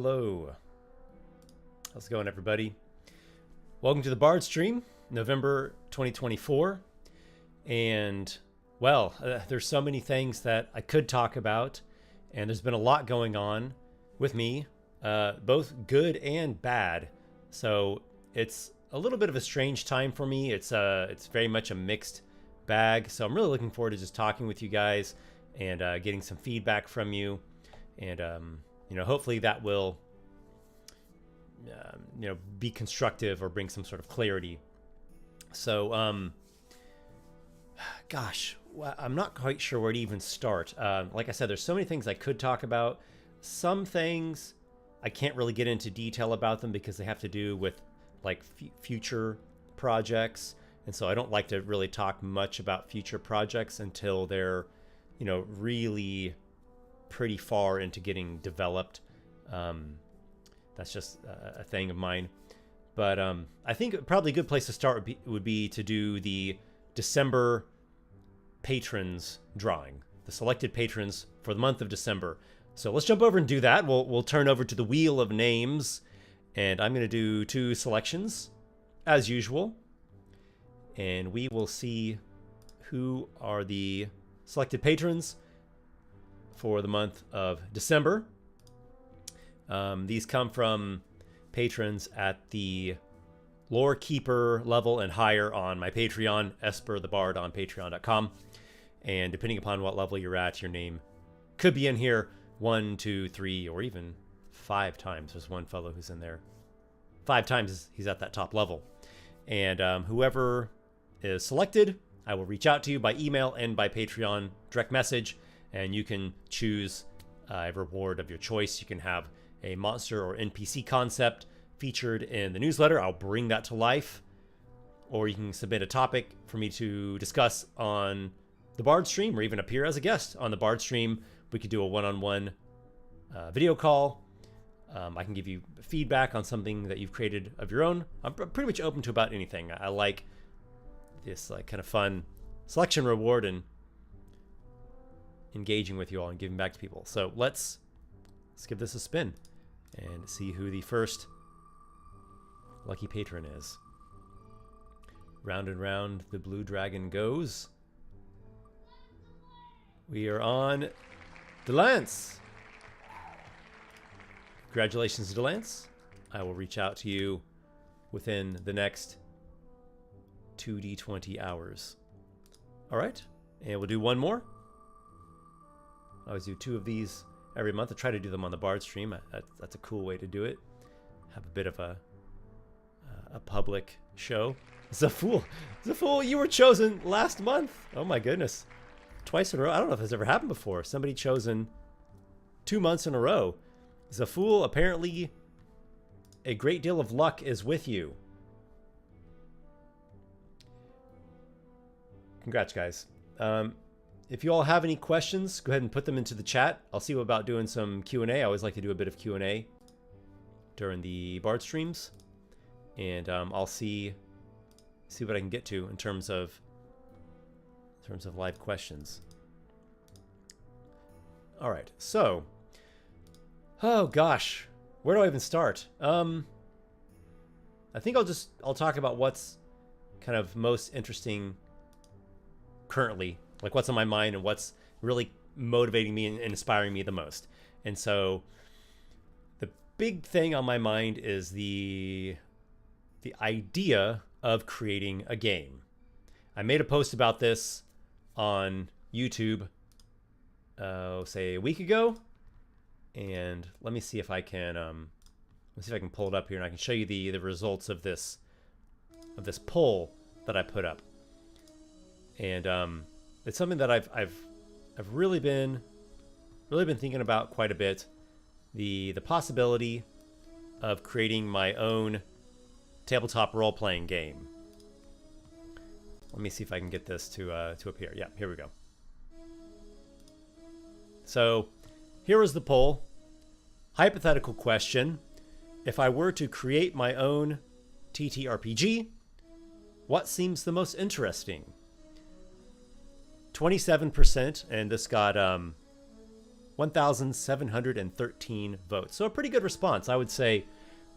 hello. How's it going, everybody? Welcome to the Bardstream, November 2024. And, well, there's so many things that I could talk about, and there's been a lot going on with me, both good and bad. So it's a little bit of a strange time for me. It's very much a mixed bag. So I'm really looking forward to just talking with you guys and getting some feedback from you. And, hopefully that will, be constructive or bring some sort of clarity. So, gosh, I'm not quite sure where to even start. Like I said, there's so many things I could talk about. Some things I can't really get into detail about them because they have to do with like future projects. And so I don't like to really talk much about future projects until they're, really pretty far into getting developed. That's just a thing of mine. But I think probably a good place to start would be to do the December patrons drawing, the selected patrons for the month of December. So let's jump over and do that. We'll turn over to the wheel of names, and I'm going to do 2 selections as usual, and we will see who are the selected patrons for the month of December. These come from patrons at the Lore Keeper level and higher on my Patreon, Esper the Bard on patreon.com. And depending upon what level you're at, your name could be in here 1, 2, 3, or even 5 times. There's one fellow who's in there 5 times. He's at that top level. And whoever is selected, I will reach out to you by email and by Patreon direct message, and you can choose a reward of your choice. You can have a monster or NPC concept featured in the newsletter. I'll bring that to life. Or you can submit a topic for me to discuss on the Bardstream, or even appear as a guest on the Bardstream. We could do a one-on-one video call. I can give you feedback on something that you've created of your own. I'm pretty much open to about anything. I like this kind of fun selection reward and engaging with you all and giving back to people. So let's give this a spin and see who the first lucky patron is. Round and round the blue dragon goes. We are on Delance. Congratulations, Delance. I will reach out to you within the next 2d20 hours. All right, and we'll do one more. I always do 2 of these every month. I try to do them on the Bardstream. That's a cool way to do it. Have a bit of a public show. Zaful, you were chosen last month. Oh my goodness, twice in a row. I don't know if this ever happened before. Somebody chosen 2 months in a row. Zaful, apparently a great deal of luck is with you. Congrats, guys. If you all have any questions, go ahead and put them into the chat. I'll see about doing some Q&A. I always like to do a bit of Q&A during the Bard streams. And I'll see what I can get to in terms of live questions. All right. So, oh gosh, where do I even start? I think I'll talk about what's kind of most interesting currently, like what's on my mind and what's really motivating me and inspiring me the most. And so the big thing on my mind is the idea of creating a game. I made a post about this on YouTube, say a week ago, and let me see if I can pull it up here and I can show you the results of this poll that I put up. And it's something that I've really been thinking about quite a bit. The possibility of creating my own tabletop role-playing game. Let me see if I can get this to appear. Yeah, here we go. So here is the poll. Hypothetical question: if I were to create my own TTRPG, what seems the most interesting? 27%, and this got 1,713 votes. So a pretty good response. I would say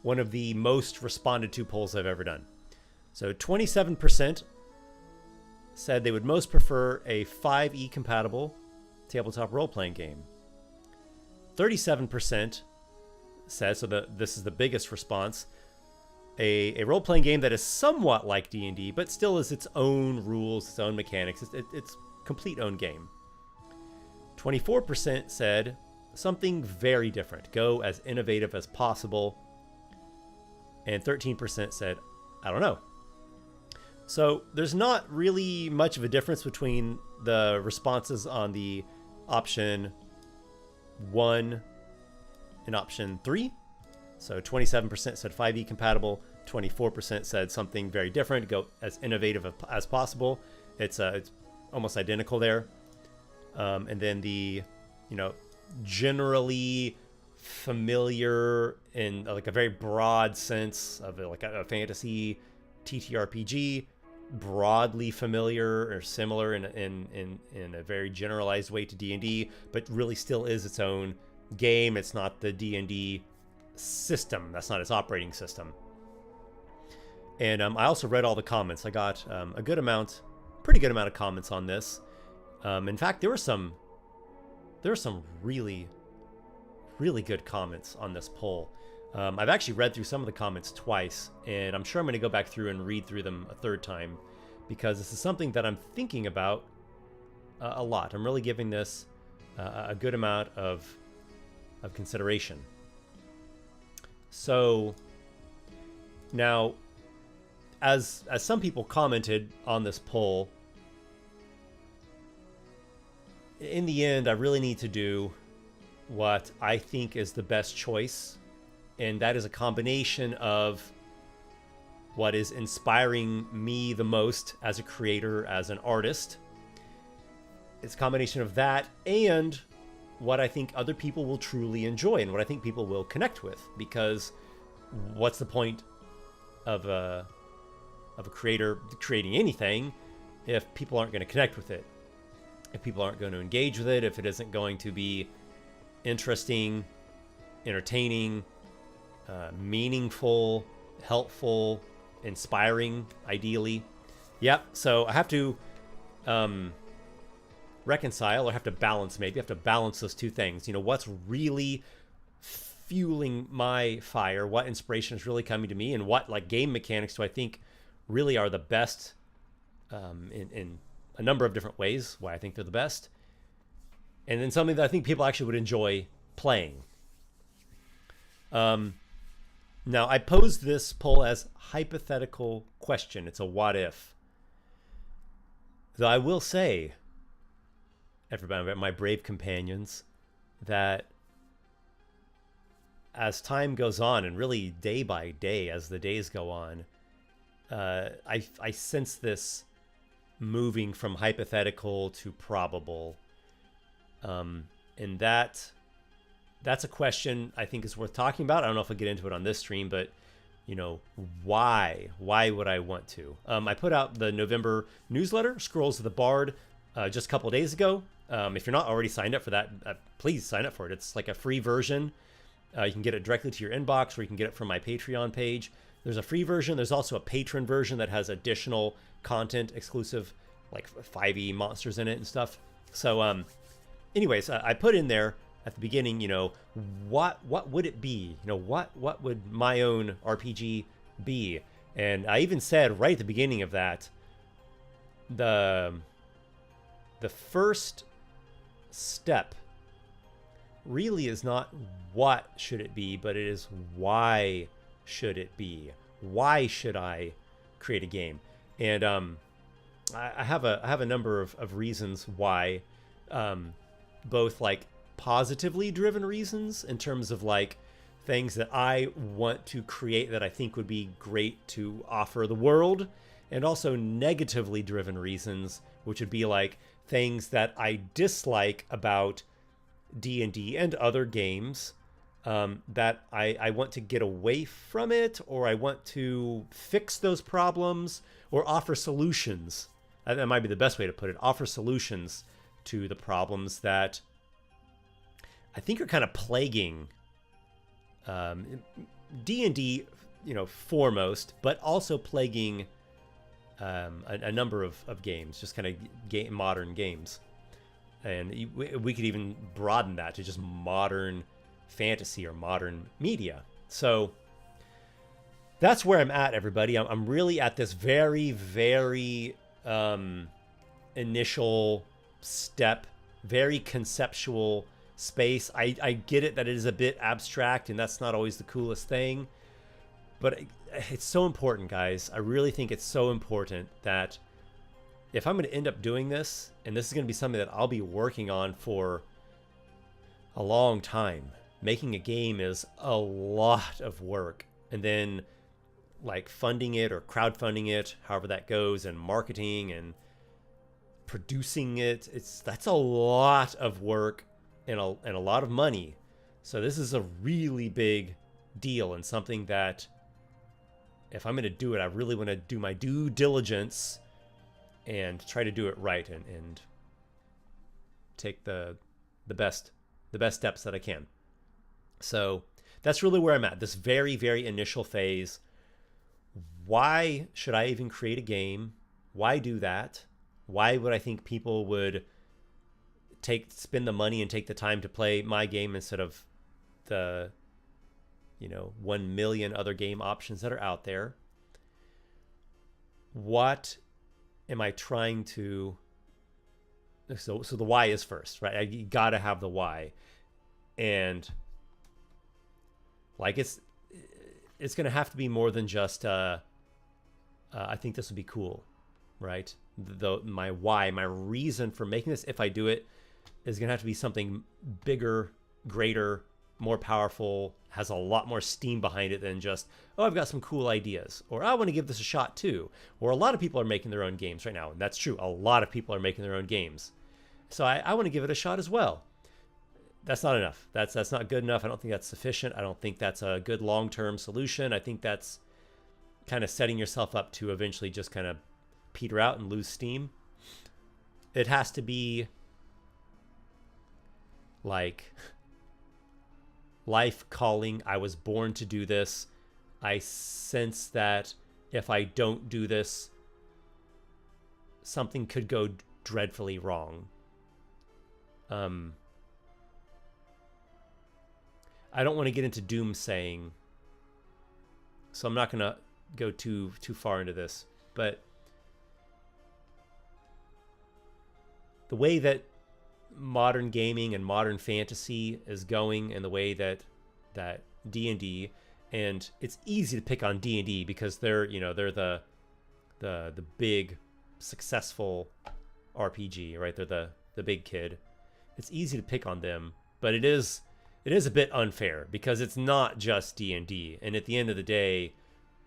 one of the most responded to polls I've ever done. So 27% said they would most prefer a 5e compatible tabletop role-playing game. 37% said, so this is the biggest response, a role-playing game that is somewhat like D&D, but still is its own rules, its own mechanics, it's complete own game. 24% said something very different, go as innovative as possible. And 13% said, I don't know. So there's not really much of a difference between the responses on the option 1 and option 3. So 27% said 5e compatible, 24% said something very different, go as innovative as possible. It's almost identical there. And then the, generally familiar in like a very broad sense of like a fantasy TTRPG, broadly familiar or similar in a very generalized way to D&D, but really still is its own game. It's not the D&D system. That's not its operating system. And I also read all the comments. I got a pretty good amount of comments on this. In fact, there were some really, really good comments on this poll. I've actually read through some of the comments twice, and I'm sure I'm going to go back through and read through them a third time, because this is something that I'm thinking about a lot. I'm really giving this a good amount of consideration. So now, as some people commented on this poll, in the end, I really need to do what I think is the best choice, and that is a combination of what is inspiring me the most as a creator, as an artist. It's a combination of that and what I think other people will truly enjoy and what I think people will connect with, because what's the point of a creator creating anything if people aren't going to connect with it, if people aren't going to engage with it, if it isn't going to be interesting, entertaining, meaningful, helpful, inspiring, ideally. Yep. So I have to reconcile, or have to balance, maybe I have to balance those two things. What's really fueling my fire, what inspiration is really coming to me, and what like game mechanics do I think really are the best in a number of different ways, why I think they're the best, and then something that I think people actually would enjoy playing. Now, I posed this poll as hypothetical question. It's a what if. Though I will say, everybody, my brave companions, that as time goes on, and really day by day as the days go on, I sense this moving from hypothetical to probable. And that's a question I think is worth talking about. I don't know if I'll get into it on this stream, but why would I want to? I put out the November newsletter, Scrolls of the Bard, just a couple of days ago. If you're not already signed up for that, please sign up for it. It's like a free version. You can get it directly to your inbox, or you can get it from my Patreon page. There's a free version. There's also a patron version that has additional content, exclusive, like 5e monsters in it and stuff. So anyways, I put in there at the beginning, what would it be? What would my own RPG be? And I even said right at the beginning of that, the first step really is not what should it be, but it is why should it be? Why should I create a game? And I have a number of reasons why, both like positively driven reasons in terms of like things that I want to create that I think would be great to offer the world, and also negatively driven reasons, which would be like things that I dislike about D&D and other games, that I want to get away from it, or I want to fix those problems, or offer solutions. That might be the best way to put it. Offer solutions to the problems that I think are kind of plaguing D&D, foremost, but also plaguing a number of games, just kind of modern games. And we could even broaden that to just modern fantasy or modern media. So that's where I'm at, everybody. I'm really at this very, very initial step, very conceptual space. I get it that it is a bit abstract, and that's not always the coolest thing. But it's so important, guys. I really think it's so important that if I'm going to end up doing this, and this is going to be something that I'll be working on for a long time, making a game is a lot of work. And then like funding it or crowdfunding it, however that goes, and marketing and producing it, that's a lot of work and a lot of money. So this is a really big deal, and something that if I'm going to do it, I really want to do my due diligence and try to do it right and take the best steps that I can. So that's really where I'm at, this very, very initial phase. Why should I even create a game? Why do that? Why would I think people would spend the money and take the time to play my game instead of the 1 million other game options that are out there? What am I trying to... So the why is first, right? You gotta have the why. And like it's gonna have to be more than just I think this would be cool, right? My why, my reason for making this, if I do it, is gonna have to be something bigger, greater, more powerful, has a lot more steam behind it than just, oh, I've got some cool ideas, or I want to give this a shot too. Or a lot of people are making their own games right now, and that's true. A lot of people are making their own games. So I want to give it a shot as well. That's not enough. That's not good enough. I don't think that's sufficient. I don't think that's a good long-term solution. I think that's kind of setting yourself up to eventually just kind of peter out and lose steam. It has to be like life calling. I was born to do this. I sense that if I don't do this, something could go dreadfully wrong. I don't want to get into doomsaying, so I'm not going to go too far into this. But the way that modern gaming and modern fantasy is going, and the way that D&D, and it's easy to pick on D&D because they're the big successful RPG, right? They're the big kid. It's easy to pick on them, but it is a bit unfair because it's not just D&D. And at the end of the day,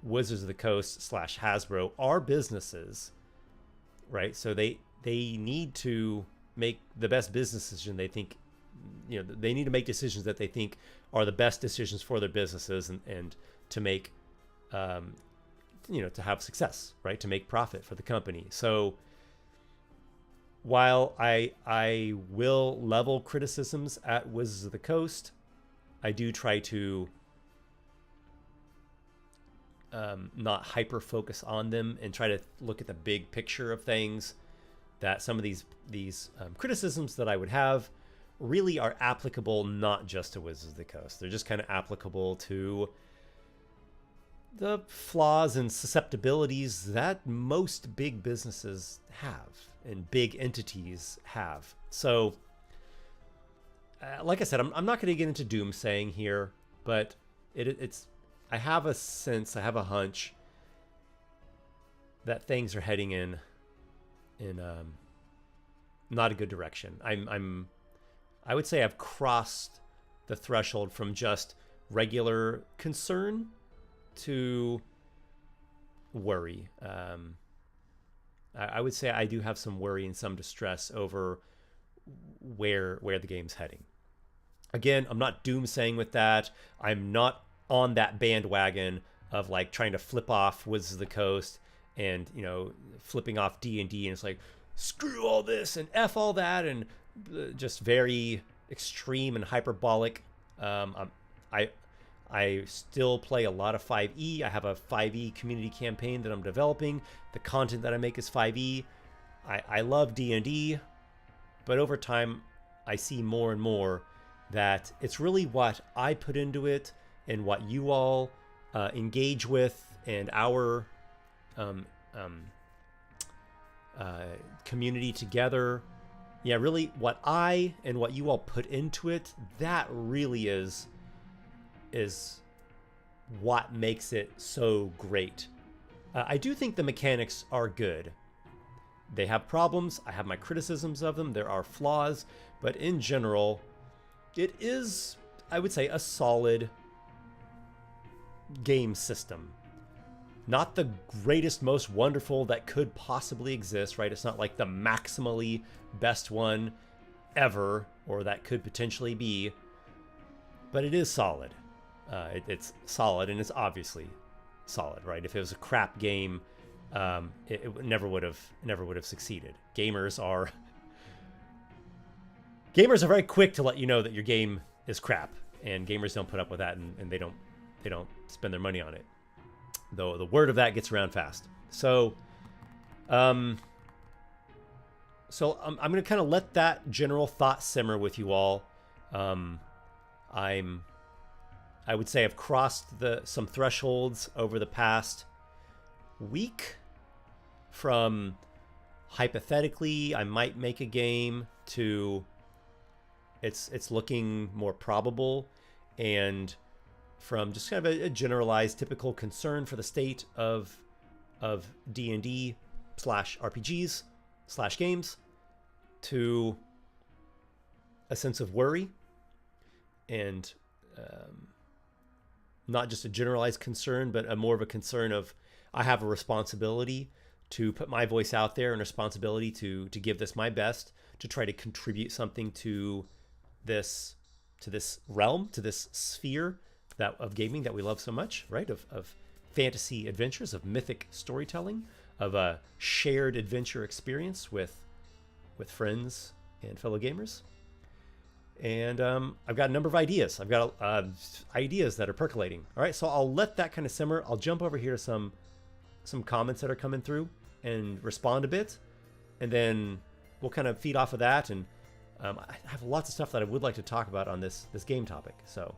Wizards of the Coast / Hasbro are businesses, right? So they need to make the best business decision they think, they need to make decisions that they think are the best decisions for their businesses and to make, to have success, right? To make profit for the company. So while I will level criticisms at Wizards of the Coast, I do try to not hyper focus on them and try to look at the big picture of things. That some of these criticisms that I would have really are applicable not just to Wizards of the Coast. They're just kind of applicable to the flaws and susceptibilities that most big businesses have and big entities have. So, like I said, I'm not going to get into doomsaying here, but it's I have a sense, I have a hunch that things are heading in not a good direction. I would say I've crossed the threshold from just regular concern to worry. I would say I do have some worry and some distress over where the game's heading. Again, I'm not doomsaying with that. I'm not on that bandwagon of like trying to flip off Wizards of the Coast and flipping off D&D, and it's like screw all this and F all that, and just very extreme and hyperbolic. I I still play a lot of 5e. I have a 5e community campaign that I'm developing. The content that I make is 5e. I love D&D, but over time I see more and more that it's really what I put into it and what you all engage with, and our community together. Yeah, really what I and what you all put into it, that really is what makes it so great. I do think the mechanics are good. They have problems. I have my criticisms of them. There are flaws, but in general, it is, I would say, a solid game system. Not the greatest, most wonderful that could possibly exist, right? It's not like the maximally best one ever, or that could potentially be, but it is solid. It's solid, and it's obviously solid, right? If it was a crap game, it never would have succeeded. Gamers are very quick to let you know that your game is crap, and gamers don't put up with that, and they don't spend their money on it. Though the word of that gets around fast. So I'm going to kind of let that general thought simmer with you all. I would say I've crossed some thresholds over the past week, from hypothetically I might make a game to it's looking more probable, and from just kind of a generalized typical concern for the state of D&D / RPGs / games, to a sense of worry, and not just a generalized concern, but a more of a concern of, I have a responsibility to put my voice out there, and a responsibility to give this my best, to try to contribute something to this realm, to this sphere of gaming that we love so much, right? Of fantasy adventures, of mythic storytelling, of a shared adventure experience with friends and fellow gamers. And I've got a number of ideas. I've got ideas that are percolating. All right, so I'll let that kind of simmer. I'll jump over here to some comments that are coming through and respond a bit, and then we'll kind of feed off of that. And I have lots of stuff that I would like to talk about on this game topic. So,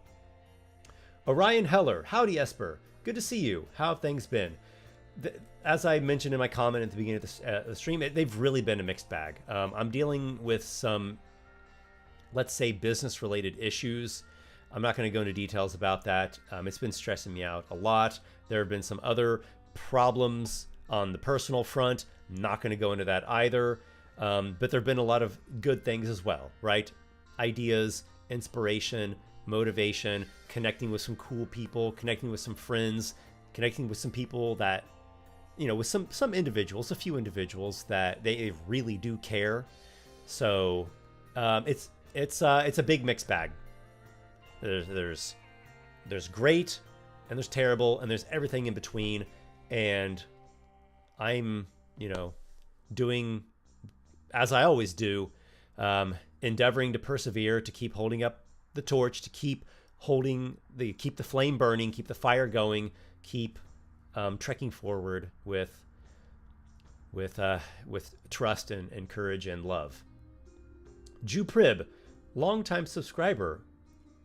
Orion Heller, howdy Esper, good to see you. How have things been? As I mentioned in my comment at the beginning of the stream, they've really been a mixed bag. I'm dealing with some, let's say, business-related issues. I'm not going to go into details about that. It's been stressing me out a lot. There have been some other problems on the personal front. Not going to go into that either. But there have been a lot of good things as well, right? Ideas, inspiration, motivation, connecting with some cool people, connecting with some friends, connecting with some people that, with some individuals, a few individuals that they really do care. So it's a big mixed bag. There's great, and there's terrible, and there's everything in between. And I'm, doing as I always do, endeavoring to persevere, to keep holding up the torch, to keep the flame burning, keep the fire going, keep trekking forward with trust and courage and love. Jew Prib, longtime subscriber,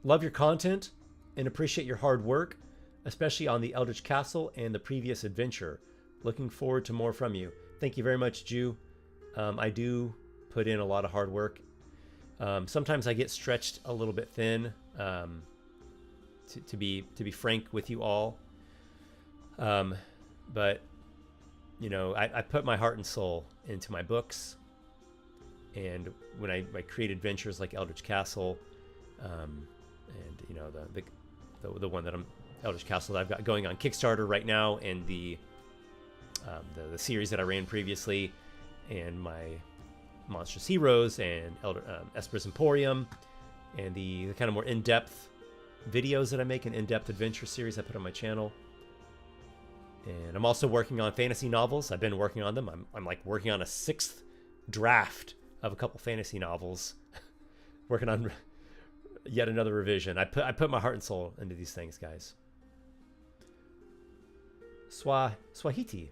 love your content and appreciate your hard work, especially on the Eldritch Castle and the previous adventure. Looking forward to more from you. Thank you very much, Jew. I do put in a lot of hard work. Sometimes I get stretched a little bit thin, to be frank with you all. But I put my heart and soul into my books, and when I create adventures like Eldritch Castle, and the one that Eldritch Castle that I've got going on Kickstarter right now, and the series that I ran previously, and my Monstrous Heroes and Esper's Emporium, and the kind of more in-depth videos that I make, an in-depth adventure series I put on my channel. And I'm also working on fantasy novels. I've been working on them. I'm like working on a 6th draft of a couple fantasy novels. Working on yet another revision. I put my heart and soul into these things, guys. Swahiti.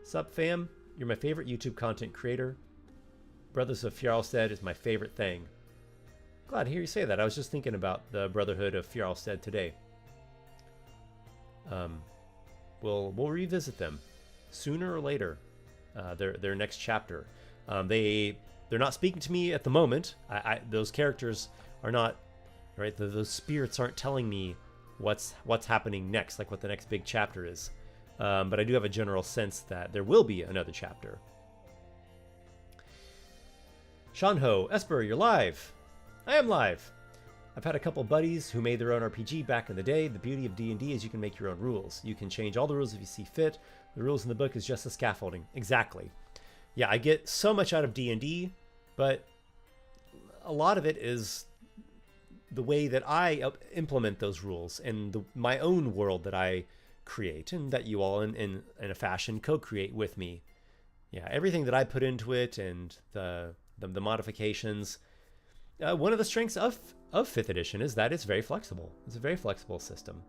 Sup, fam? You're my favorite YouTube content creator. Brothers of Fjarlstead is my favorite thing. Glad to hear you say that. I was just thinking about the Brotherhood of Fjarlstead today. We'll revisit them sooner or later. Their next chapter. They're not speaking to me at the moment. Those characters are not right. Those spirits aren't telling me what's happening next, like what the next big chapter is. But I do have a general sense that there will be another chapter. Shanho, Esper, you're live. I am live. I've had a couple buddies who made their own RPG back in the day. The beauty of D&D is you can make your own rules. You can change all the rules if you see fit. The rules in the book is just the scaffolding. Exactly. Yeah, I get so much out of D&D, but a lot of it is the way that I implement those rules and my own world that I create and that you all in a fashion co-create with me. Yeah, everything that I put into it and the modifications. One of the strengths of 5th edition is that it's very flexible. It's a very flexible system.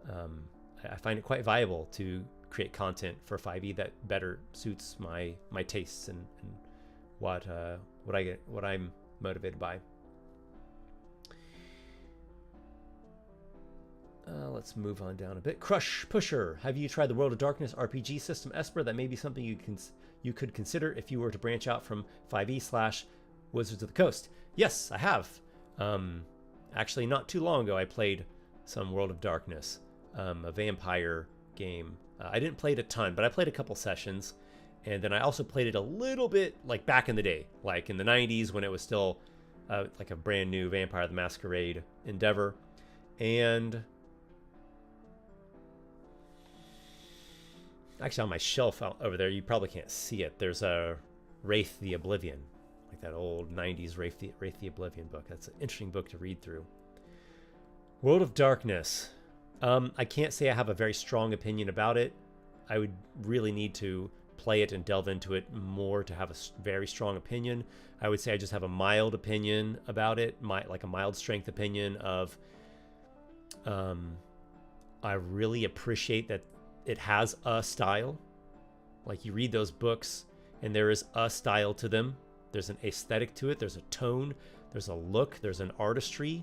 I find it quite viable to create content for 5e that better suits my tastes and what I'm motivated by. Let's move on down a bit. Crush Pusher, have you tried the World of Darkness RPG system, Esper? That may be something you could consider if you were to branch out from 5e / Wizards of the Coast. Yes, I have. Actually, not too long ago, I played some World of Darkness, a vampire game. I didn't play it a ton, but I played a couple sessions, and then I also played it a little bit like back in the day, like in the 90s when it was still like a brand new Vampire the Masquerade endeavor. And actually on my shelf out over there, you probably can't see it, there's a Wraith the Oblivion, like that old 90s Wraith the Oblivion book. That's an interesting book to read through. World of Darkness. I can't say I have a very strong opinion about it. I would really need to play it and delve into it more to have a very strong opinion. I would say I just have a mild opinion about it, like a mild strength opinion of I really appreciate that it has a style. Like you read those books and there is a style to them. There's an aesthetic to it. There's a tone. There's a look. There's an artistry.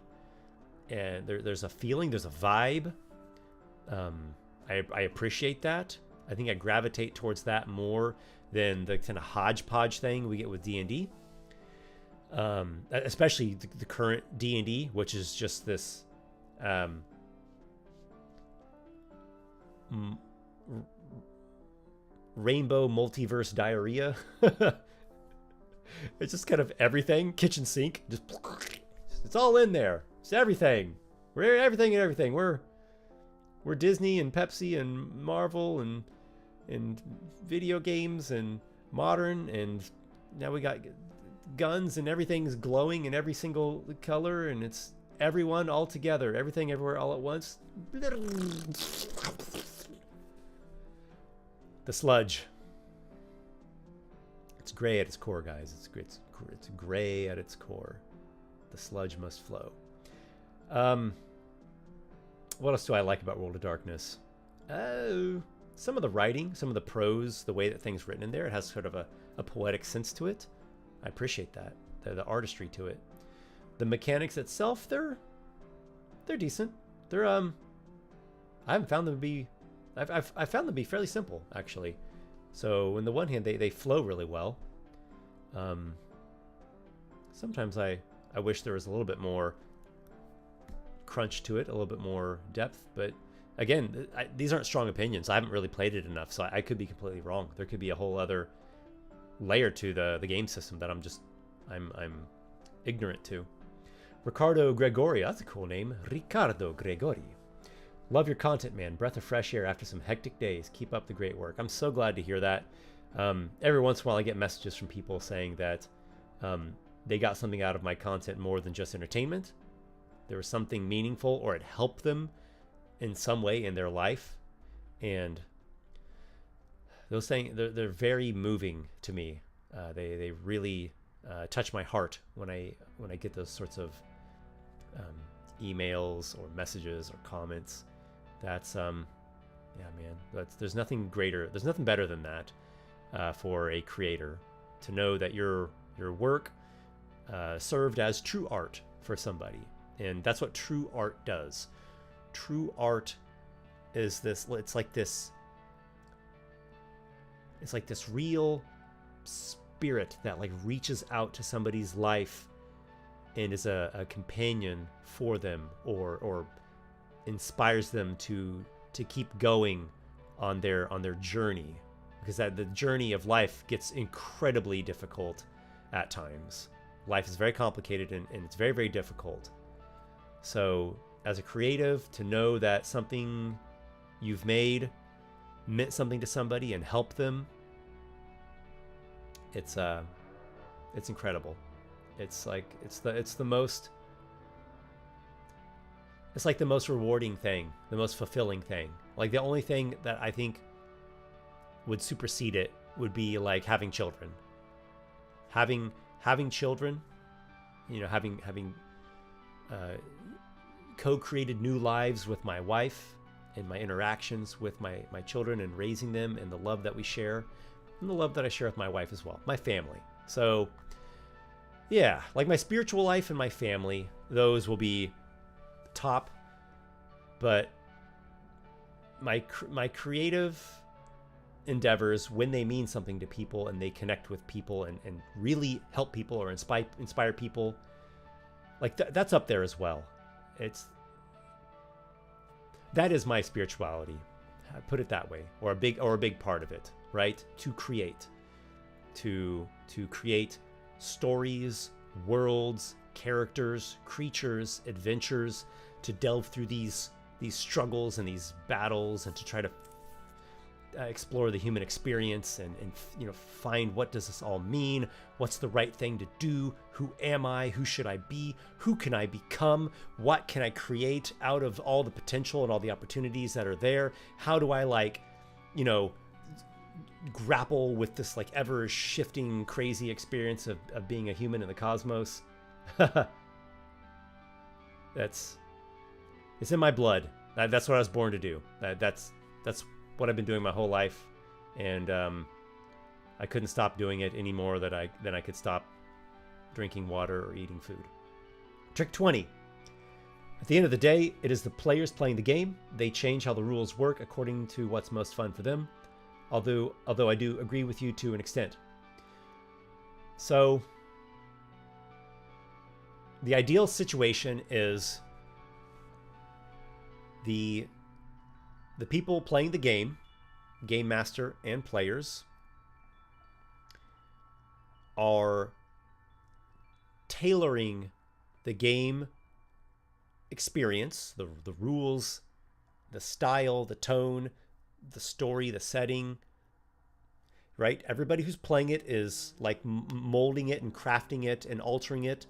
And there's a feeling. There's a vibe. I appreciate that. I think I gravitate towards that more than the kind of hodgepodge thing we get with D&D. Especially the current D&D, which is just this rainbow multiverse diarrhea. It's just kind of everything. Kitchen sink. Just it's all in there. It's everything. We're everything and everything. We're Disney and Pepsi and Marvel and video games and modern, and now we got guns and everything's glowing in every single color, and it's everyone all together, everything everywhere all at once. The sludge. It's gray at its core, guys. It's gray at its core. The sludge must flow. What else do I like about World of Darkness? Some of the writing, some of the prose, the way that things written in there, it has sort of a poetic sense to it. I appreciate that. The artistry to it. The mechanics itself, they're decent. They're I haven't found them to be I've found them to be fairly simple, actually. So on the one hand, they flow really well. Sometimes I wish there was a little bit more crunch to it, a little bit more depth, but again, these aren't strong opinions. I haven't really played it enough, so I could be completely wrong. There could be a whole other layer to the game system that I'm ignorant to. Ricardo Gregori, that's a cool name. Ricardo Gregori. Love your content, man. Breath of fresh air after some hectic days. Keep up the great work. I'm so glad to hear that. Every once in a while I get messages from people saying that they got something out of my content more than just entertainment. There was something meaningful, or it helped them in some way in their life. And those things, they're very moving to me. They really touch my heart when I get those sorts of emails or messages or comments. That's yeah, man. There's nothing greater. There's nothing better than that for a creator, to know that your work served as true art for somebody. And that's what true art does. True art is this. It's like this real spirit that like reaches out to somebody's life and is a companion for them, or inspires them to keep going on their journey, because the journey of life gets incredibly difficult at times. Life is very complicated, and it's very, very difficult. So as a creative, to know that something you've made meant something to somebody and helped them, it's incredible. It's like the most rewarding thing, the most fulfilling thing. Like the only thing that I think would supersede it would be like having children. Having children, having co-created new lives with my wife, and my interactions with my children and raising them, and the love that we share, and the love that I share with my wife as well, my family. So yeah, like my spiritual life and my family, those will be top. But my creative endeavors, when they mean something to people and they connect with people and really help people or inspire people, like that's up there as well. That is my spirituality, put it that way, or a big part of it, right? To create stories, worlds, characters, creatures, adventures, to delve through these struggles and these battles, and to try to explore the human experience, and find, what does this all mean? What's the right thing to do? Who am I? Who should I be? Who can I become? What can I create out of all the potential and all the opportunities that are there? How do I grapple with this like ever shifting, crazy experience of being a human in the cosmos? It's in my blood. That's what I was born to do. That's what I've been doing my whole life, and I couldn't stop doing it any more than I could stop drinking water or eating food. Trick 20. At the end of the day, it is the players playing the game. They change how the rules work according to what's most fun for them. Although I do agree with you to an extent. So the ideal situation is the people playing the game, game master and players, are tailoring the game experience, the rules, the style, the tone, the story, the setting, right? Everybody who's playing it is like molding it and crafting it and altering it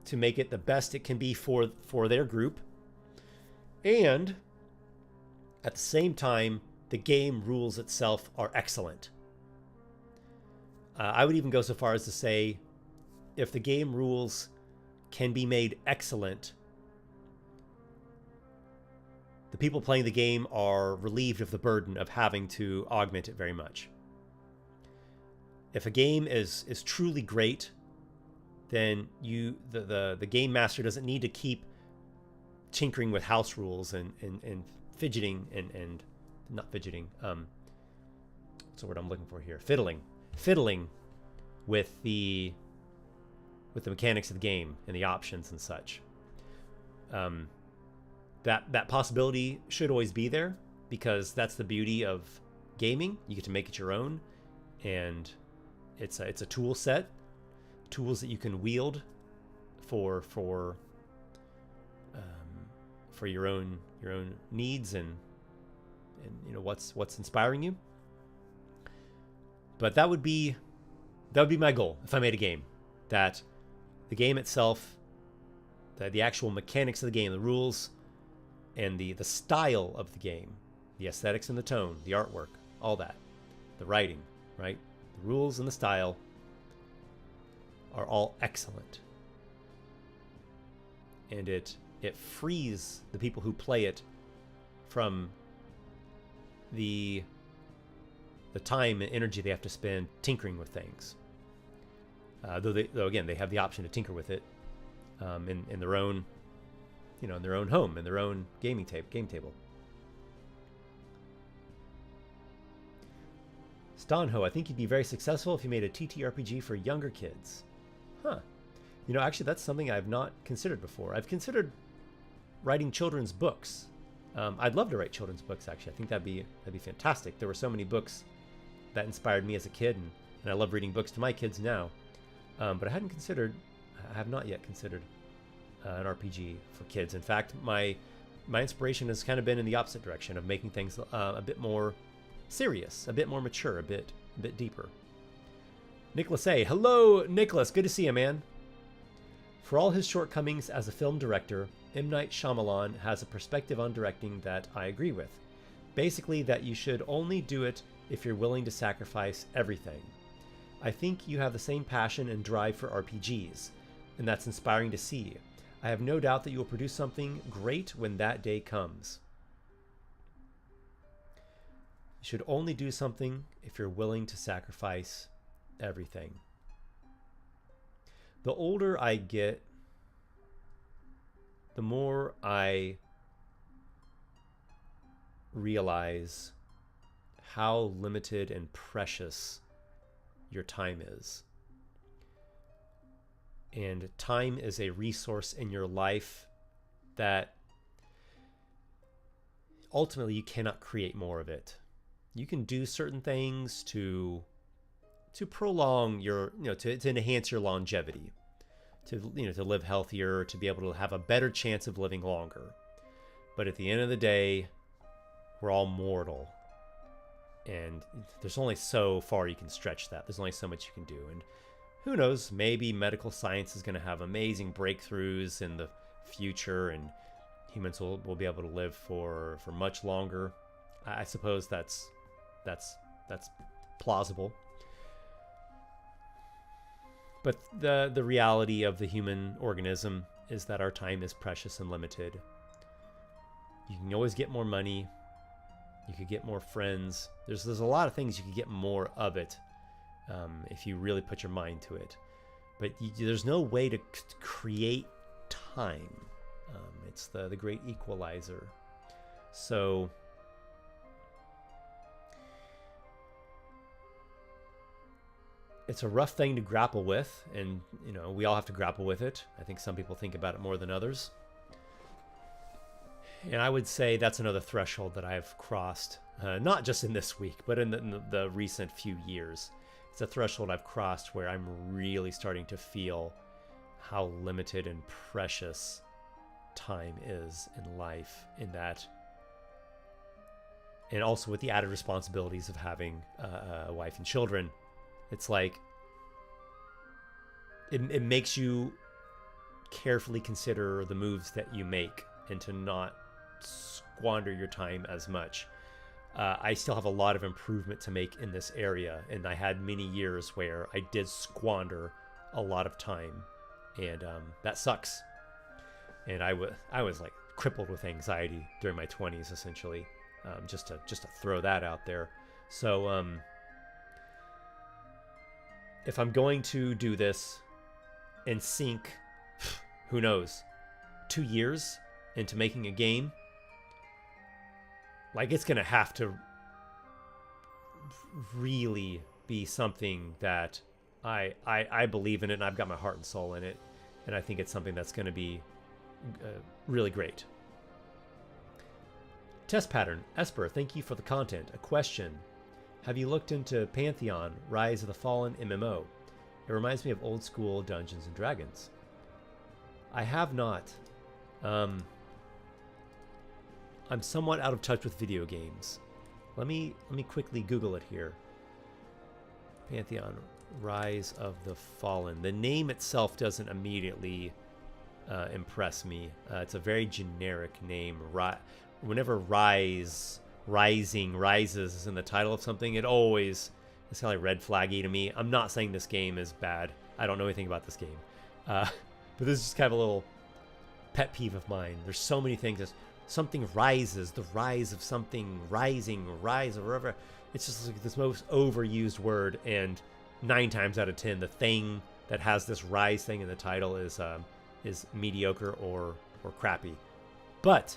to make it the best it can be for their group. And at the same time, the game rules itself are excellent. I would even go so far as to say, if the game rules can be made excellent, the people playing the game are relieved of the burden of having to augment it very much. If a game is truly great, then the game master doesn't need to keep tinkering with house rules and fidgeting and not fidgeting. What's the word I'm looking for here? Fiddling with the mechanics of the game and the options and such. That possibility should always be there, because that's the beauty of gaming. You get to make it your own, and it's a tool set, tools that you can wield for your own needs and what's inspiring you. But that would be my goal if I made a game, that the game itself, the actual mechanics of the game, the rules, and the style of the game, the aesthetics and the tone, the artwork, all that, the writing, right? The rules and the style are all excellent. and it frees the people who play it from the time and energy they have to spend tinkering with things. Though again, they have the option to tinker with it in their own, in their own home, in their own game table. Stanho, I think you'd be very successful if you made a TTRPG for younger kids. Huh. Actually, that's something I've not considered before. I've considered writing children's books. I'd love to write children's books, actually. I think that'd be fantastic. There were so many books that inspired me as a kid, and I love reading books to my kids now. But I have not yet considered an RPG for kids. In fact, my inspiration has kind of been in the opposite direction of making things a bit more serious, a bit more mature, a bit deeper. Nicholas A. Hello, Nicholas. Good to see you, man. For all his shortcomings as a film director, M. Night Shyamalan has a perspective on directing that I agree with. Basically, that you should only do it if you're willing to sacrifice everything. I think you have the same passion and drive for RPGs, and that's inspiring to see. I have no doubt that you will produce something great when that day comes. You should only do something if you're willing to sacrifice everything. The older I get, the more I realize how limited and precious your time is. And time is a resource in your life that ultimately you cannot create more of it. You can do certain things to prolong your, to enhance your longevity, to live healthier, to be able to have a better chance of living longer. But at the end of the day, we're all mortal. And there's only so far you can stretch that. There's only so much you can do. And who knows, maybe medical science is going to have amazing breakthroughs in the future and humans will be able to live for much longer. I suppose that's plausible. But the reality of the human organism is that our time is precious and limited. You can always get more money. You could get more friends. There's a lot of things you could get more of it if you really put your mind to it. But there's no way to create time. It's the great equalizer. So it's a rough thing to grapple with, and we all have to grapple with it. I think some people think about it more than others. And I would say that's another threshold that I've crossed, not just in this week, but in the recent few years. It's a threshold I've crossed where I'm really starting to feel how limited and precious time is in life, in that, and also with the added responsibilities of having a wife and children. It's like it makes you carefully consider the moves that you make and to not squander your time as much. I still have a lot of improvement to make in this area, and I had many years where I did squander a lot of time, and that sucks. And I was like crippled with anxiety during my 20s, essentially, just to throw that out there. So if I'm going to do this and sink, who knows, 2 years into making a game, like, it's gonna have to really be something that I believe in it, and I've got my heart and soul in it, and I think it's something that's gonna be really great. Test pattern. Esper, thank you for the content. A question. Have you looked into Pantheon, Rise of the Fallen MMO? It reminds me of old school Dungeons and Dragons. I have not. I'm somewhat out of touch with video games. Let me quickly Google it here. Pantheon, Rise of the Fallen. The name itself doesn't immediately impress me. It's a very generic name. Whenever rises is in the title of something, it's kind of like red flaggy to me. I'm not saying this game is bad. I don't know anything about this game. But this is just kind of a little pet peeve of mine. There's so many things. There's something rises, the rise of something rising, rise, or whatever. It's just like this most overused word, and 9 times out of 10, the thing that has this rise thing in the title is mediocre or crappy. But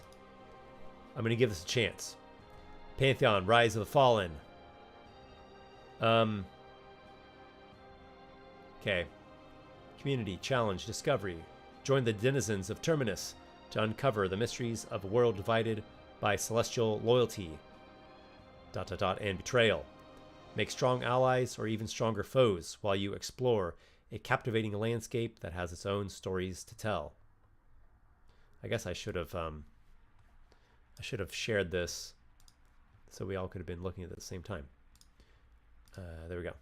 I'm gonna give this a chance. Pantheon, Rise of the Fallen. Okay. Community, challenge, discovery. Join the denizens of Terminus to uncover the mysteries of a world divided by celestial loyalty, ... and betrayal. Make strong allies or even stronger foes while you explore a captivating landscape that has its own stories to tell. I guess I should have shared this so we all could have been looking at it at the same time. There we go.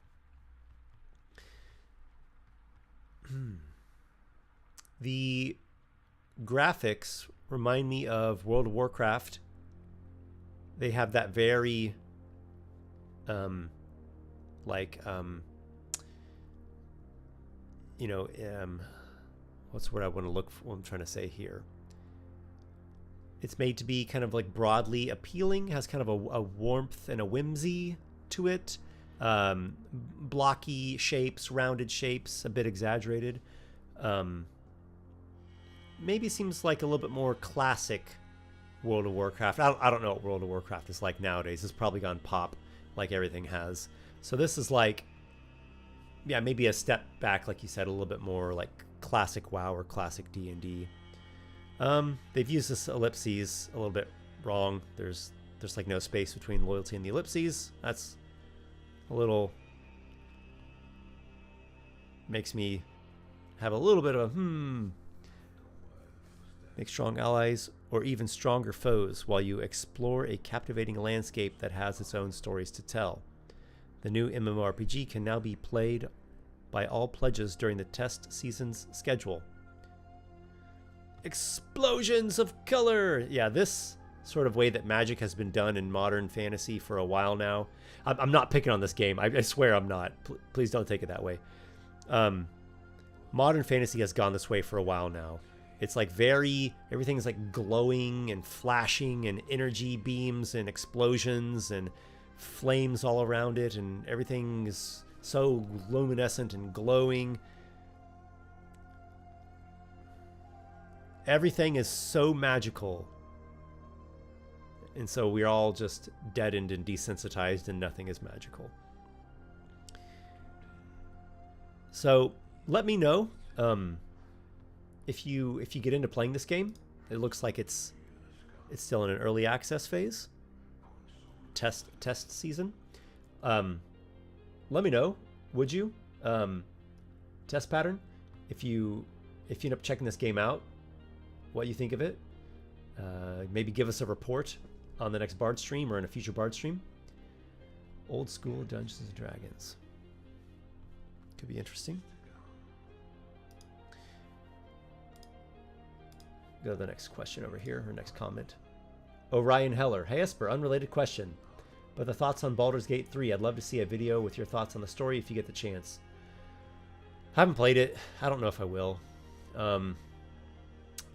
The graphics remind me of World of Warcraft. They have that very what's what I want to look for, what I'm trying to say here. It's made to be kind of like broadly appealing, has kind of a warmth and a whimsy to it. Blocky shapes, rounded shapes, a bit exaggerated. Maybe seems like a little bit more classic World of Warcraft. I don't know what World of Warcraft is like nowadays. It's probably gone pop like everything has. So this is like, yeah, maybe a step back, like you said, a little bit more like classic WoW or classic D&D. They've used this ellipses a little bit wrong. There's like no space between loyalty and the ellipses. That's a little, makes me have a little bit of a Make strong allies or even stronger foes while you explore a captivating landscape that has its own stories to tell. The new MMORPG can now be played by all pledges during the test season's schedule. Explosions of color! Yeah, this sort of way that magic has been done in modern fantasy for a while now. I'm not picking on this game. I swear I'm not. Please don't take it that way. Modern fantasy has gone this way for a while now. It's like everything's like glowing and flashing and energy beams and explosions and flames all around it, and everything is so luminescent and glowing. Everything is so magical. And so we're all just deadened and desensitized, and nothing is magical. So let me know if you get into playing this game. It looks like it's still in an early access phase, test season. Let me know, would you? Test pattern, if you end up checking this game out, what you think of it. Maybe give us a report on the next Bardstream or in a future Bardstream. Old school Dungeons and Dragons. Could be interesting. Go to the next question over here, or next comment. Orion Heller. Hey Esper, unrelated question, but the thoughts on Baldur's Gate 3. I'd love to see a video with your thoughts on the story if you get the chance. I haven't played it. I don't know if I will.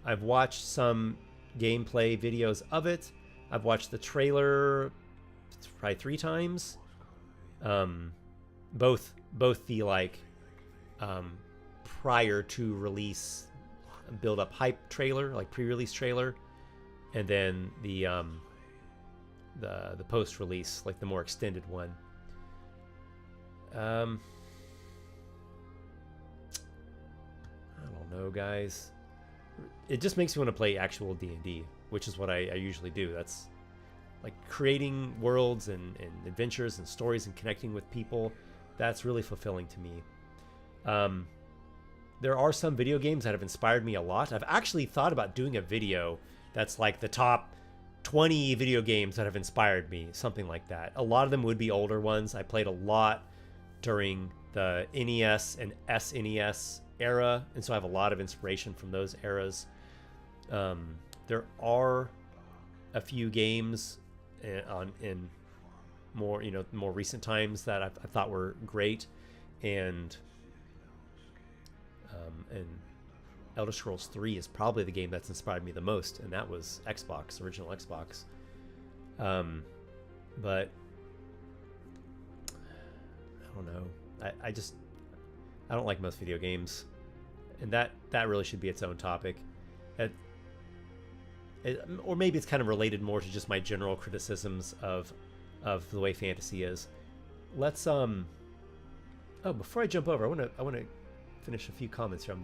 I've watched some gameplay videos of it. I've watched the trailer probably 3 times. Both the like prior to release build up hype trailer, like pre-release trailer, and then the post-release, like the more extended one. I don't know, guys. It just makes me want to play actual D&D, which is what I usually do. That's like creating worlds and adventures and stories and connecting with people. That's really fulfilling to me. There are some video games that have inspired me a lot. I've actually thought about doing a video that's like the top 20 video games that have inspired me, something like that. A lot of them would be older ones. I played a lot during the NES and SNES era, and so I have a lot of inspiration from those eras. There are a few games in more recent times that I thought were great, and Elder Scrolls 3 is probably the game that's inspired me the most, and that was Xbox, original Xbox. But I don't know. I don't like most video games, and that really should be its own topic. Or maybe it's kind of related more to just my general criticisms of the way fantasy is. Let's before I jump over, I want to finish a few comments here.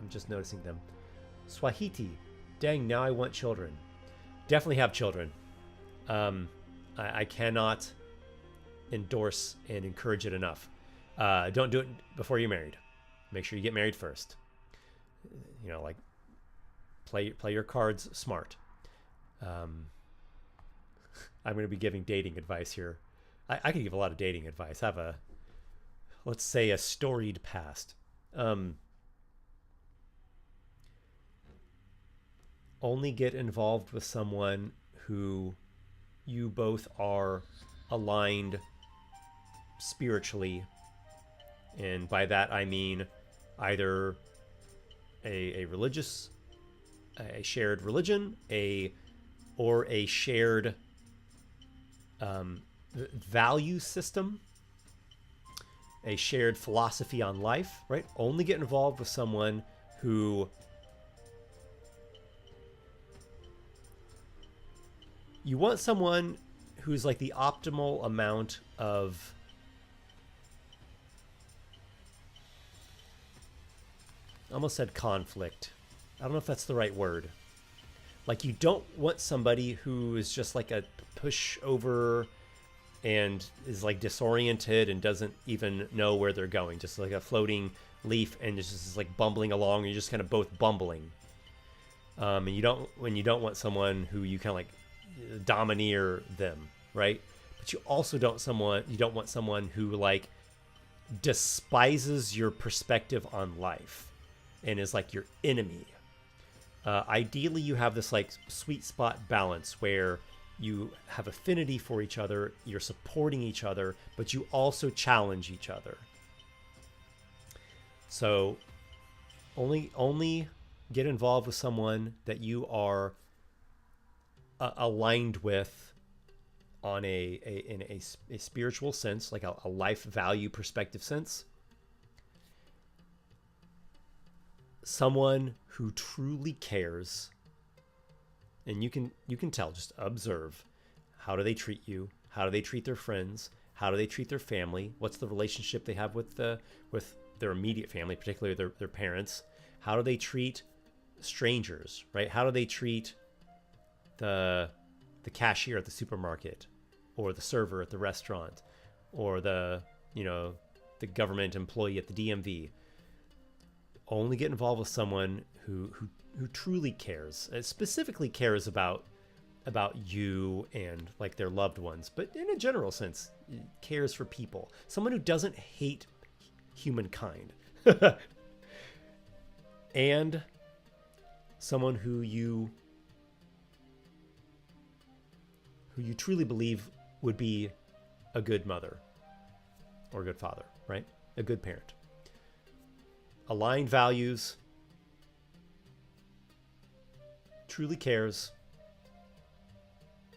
I'm just noticing them. Swahiti, dang, now I want children. Definitely have children. I cannot endorse and encourage it enough. Don't do it before you're married. Make sure you get married first. You know, like play your cards smart. I'm going to be giving dating advice here. I can give a lot of dating advice. I have let's say a storied past. Only get involved with someone who you both are aligned spiritually, and by that I mean either a shared religion, or a shared value system, a shared philosophy on life, right? Only get involved with someone who you want, someone who's like the optimal amount of I almost said conflict. I don't know if that's the right word. Like, you don't want somebody who is just like a pushover and is like disoriented and doesn't even know where they're going, just like a floating leaf, and it's just like bumbling along, and you're just kind of both bumbling. And you don't want someone who you kind of like domineer them, right? But you also don't want someone who like despises your perspective on life and is like your enemy. Ideally, you have this like sweet spot balance where you have affinity for each other, you're supporting each other, but you also challenge each other. So only get involved with someone that you are aligned with on in a spiritual sense, like a life value perspective sense. Someone who truly cares, and you can tell, just observe, how do they treat you, how do they treat their friends, how do they treat their family, what's the relationship they have with their immediate family, particularly their parents, how do they treat strangers, right? How do they treat the cashier at the supermarket, or the server at the restaurant, or the government employee at the DMV. Only get involved with someone who truly cares, specifically cares about you and like their loved ones, but in a general sense, cares for people. Someone who doesn't hate humankind, and someone who you truly believe would be a good mother or a good father, right? A good parent. Aligned values, truly cares,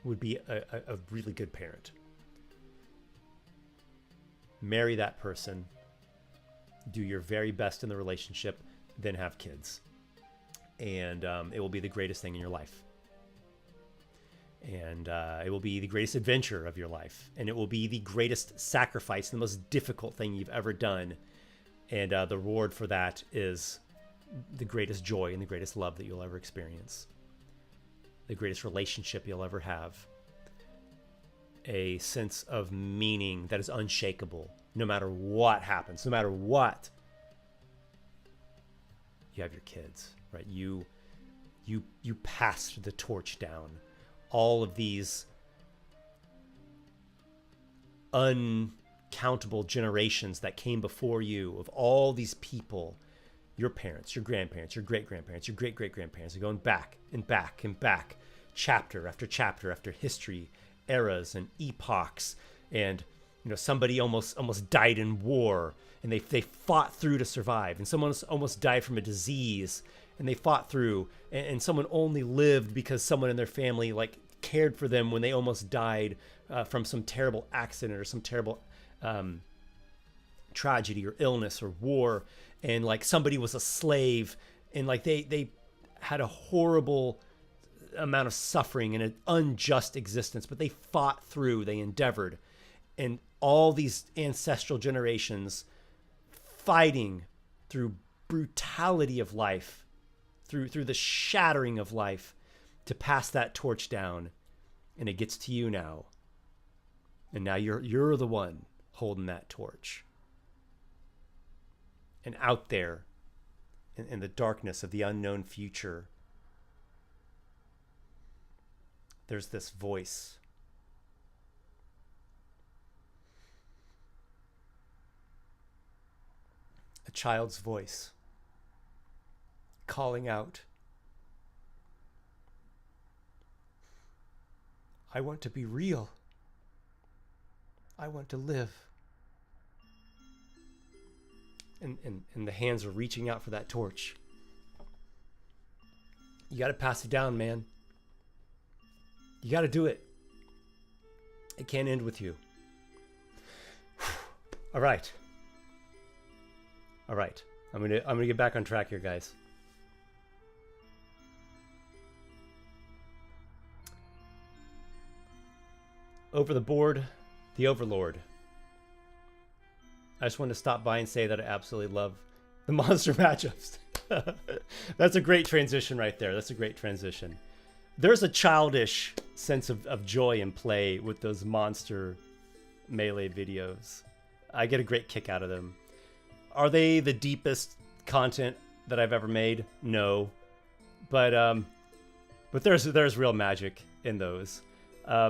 would be a really good parent. Marry that person, do your very best in the relationship, then have kids. And it will be the greatest thing in your life. And it will be the greatest adventure of your life. And it will be the greatest sacrifice, the most difficult thing you've ever done. And the reward for that is the greatest joy and the greatest love that you'll ever experience. The greatest relationship you'll ever have. A sense of meaning that is unshakable, no matter what happens, no matter what. You have your kids, right? You passed the torch down. All of these uncountable generations that came before you, of all these people, your parents, your grandparents, your great-grandparents, your great-great-grandparents, are going back and back and back, chapter after chapter after history, eras and epochs, and somebody almost died in war, and they fought through to survive, and someone almost died from a disease, and they fought through, and someone only lived because someone in their family like cared for them when they almost died from some terrible accident or some terrible tragedy or illness or war, and like somebody was a slave, and like they had a horrible amount of suffering and an unjust existence, but they fought through, they endeavored, and all these ancestral generations fighting through brutality of life, through the shattering of life, to pass that torch down, and it gets to you now, and now you're the one holding that torch. And out there in the darkness of the unknown future, there's this voice. A child's voice calling out, I want to be real. I want to live. And the hands are reaching out for that torch. You got to pass it down, man. You got to do it. It can't end with you. All right. I'm gonna get back on track here, guys. Over the board, the Overlord. I just wanted to stop by and say that I absolutely love the monster matchups. That's a great transition right there. That's a great transition. There's a childish sense of joy and play with those monster melee videos. I get a great kick out of them. Are they the deepest content that I've ever made? No. But there's real magic in those.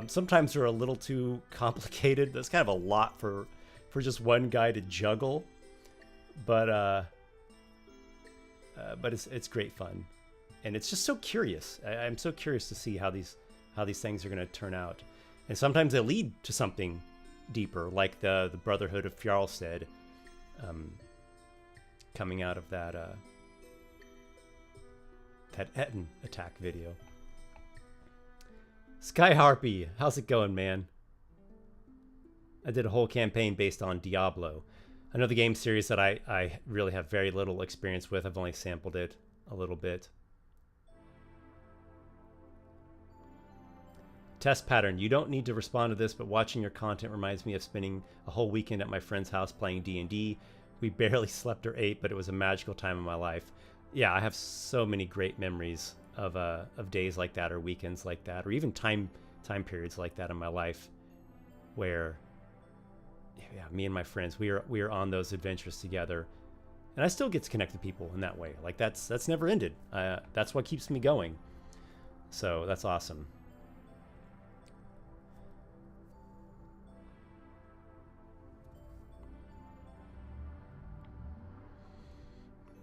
Sometimes they're a little too complicated. That's kind of a lot for just one guy to juggle. But it's great fun. And it's just so curious. I'm so curious to see how these things are going to turn out. And sometimes they lead to something deeper, like the Brotherhood of Fjarlstead, coming out of that Etten attack video. Sky Harpy, how's it going, man? I did a whole campaign based on Diablo, another game series that I really have very little experience with. I've only sampled it a little bit. Test pattern. You don't need to respond to this, but watching your content reminds me of spending a whole weekend at my friend's house playing D&D. We barely slept or ate, but it was a magical time in my life. Yeah, I have so many great memories of days like that, or weekends like that, or even time periods like that in my life, where me and my friends, we are on those adventures together, and I still get to connect with people in that way. Like that's never ended. That's what keeps me going. So that's awesome.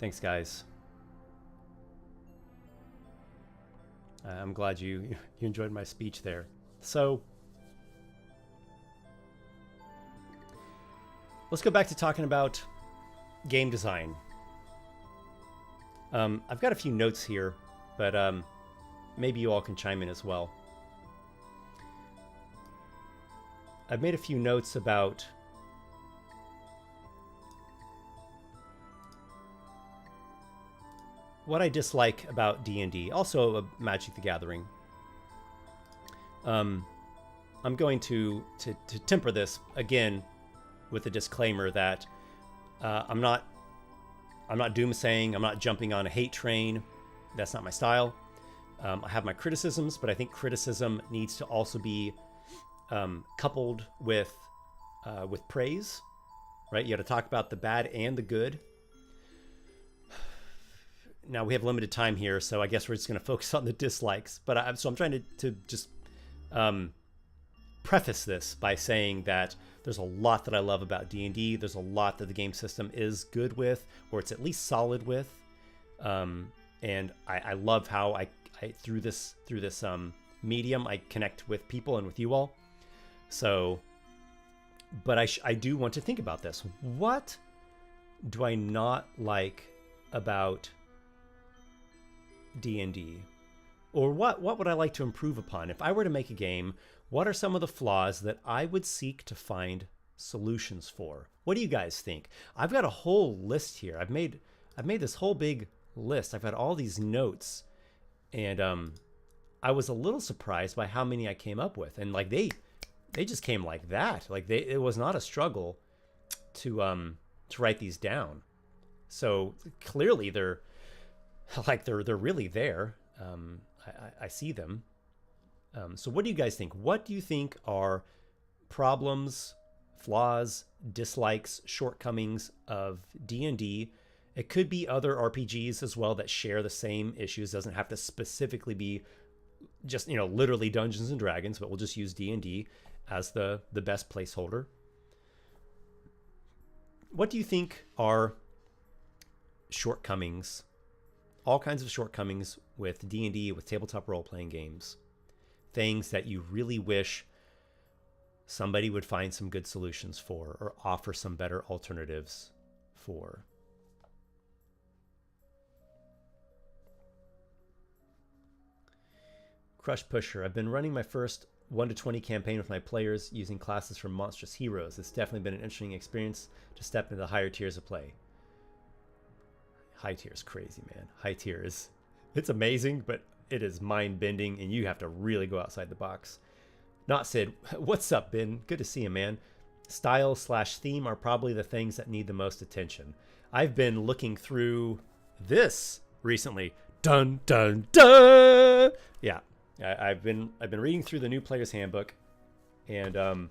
Thanks, guys. I'm glad you enjoyed my speech there. So let's go back to talking about game design. I've got a few notes here, but maybe you all can chime in as well. I've made a few notes about what I dislike about D&D, also Magic the Gathering. I'm going to temper this again with a disclaimer that I'm not doomsaying. I'm not jumping on a hate train. That's not my style. I have my criticisms, but I think criticism needs to also be coupled with praise, right? You got to talk about the bad and the good. Now we have limited time here, so I guess we're just going to focus on the dislikes. But I'm trying to just preface this by saying that there's a lot that I love about D&D. There's a lot that the game system is good with, or it's at least solid with. And I love how I through this medium I connect with people and with you all. So But I do want to think about this. What do I not like about D&D? Or what would I like to improve upon? If I were to make a game, what are some of the flaws that I would seek to find solutions for? What do you guys think? I've got a whole list here. I've made this whole big list. I've got all these notes, and I was a little surprised by how many I came up with. And like they just came like that. Like it was not a struggle to write these down. So clearly they're really there. I see them. So what do you guys think? What do you think are problems, flaws, dislikes, shortcomings of D&D? It could be other RPGs as well that share the same issues. Doesn't have to specifically be just, literally Dungeons and Dragons, but we'll just use D&D as the best placeholder. What do you think are shortcomings? All kinds of shortcomings with D&D, with tabletop role-playing games. Things that you really wish somebody would find some good solutions for or offer some better alternatives for. Crush Pusher. I've been running my first 1 to 20 campaign with my players using classes from Monstrous Heroes. It's definitely been an interesting experience to step into the higher tiers of play. High tier is crazy, man. High tier is, it's amazing, but it is mind-bending, and you have to really go outside the box. Not Sid, what's up, Ben? Good to see you, man. Style/theme are probably the things that need the most attention. I've been looking through this recently. Dun, dun, dun! Yeah, I've been reading through the new Player's Handbook, and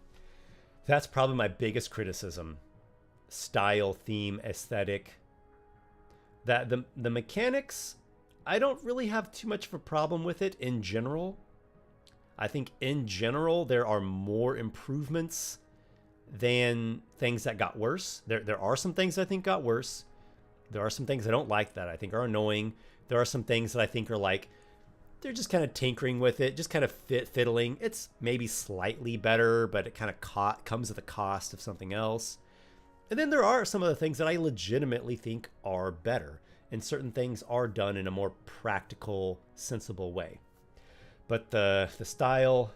that's probably my biggest criticism. Style, theme, aesthetic. That the mechanics, I don't really have too much of a problem with it in general. I think in general there are more improvements than things that got worse. There are some things I think got worse. There are some things I don't like that I think are annoying. There are some things that I think are like, they're just kind of tinkering with it, just kind of fiddling. It's maybe slightly better, but it kind of comes at the cost of something else. And then there are some of the things that I legitimately think are better, and certain things are done in a more practical, sensible way. But the style,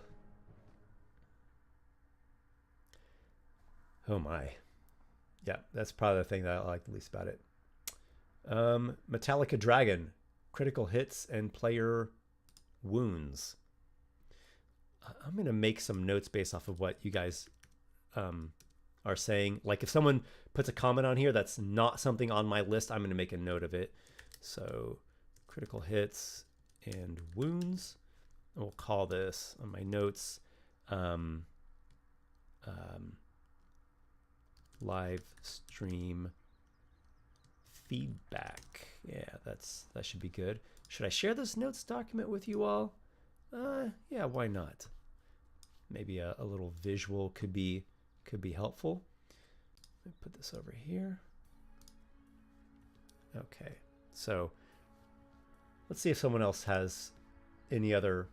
oh my. Yeah, that's probably the thing that I like the least about it. Metallica Dragon, critical hits and player wounds. I'm going to make some notes based off of what you guys are saying. Like if someone puts a comment on here that's not something on my list, I'm going to make a note of it. So critical hits and wounds. We'll call this on my notes live stream feedback. Yeah, that should be good. Should I share this notes document with you all? Yeah, why not? Maybe a little visual could be helpful. Let me put this over here. Okay, so let's see if someone else has any other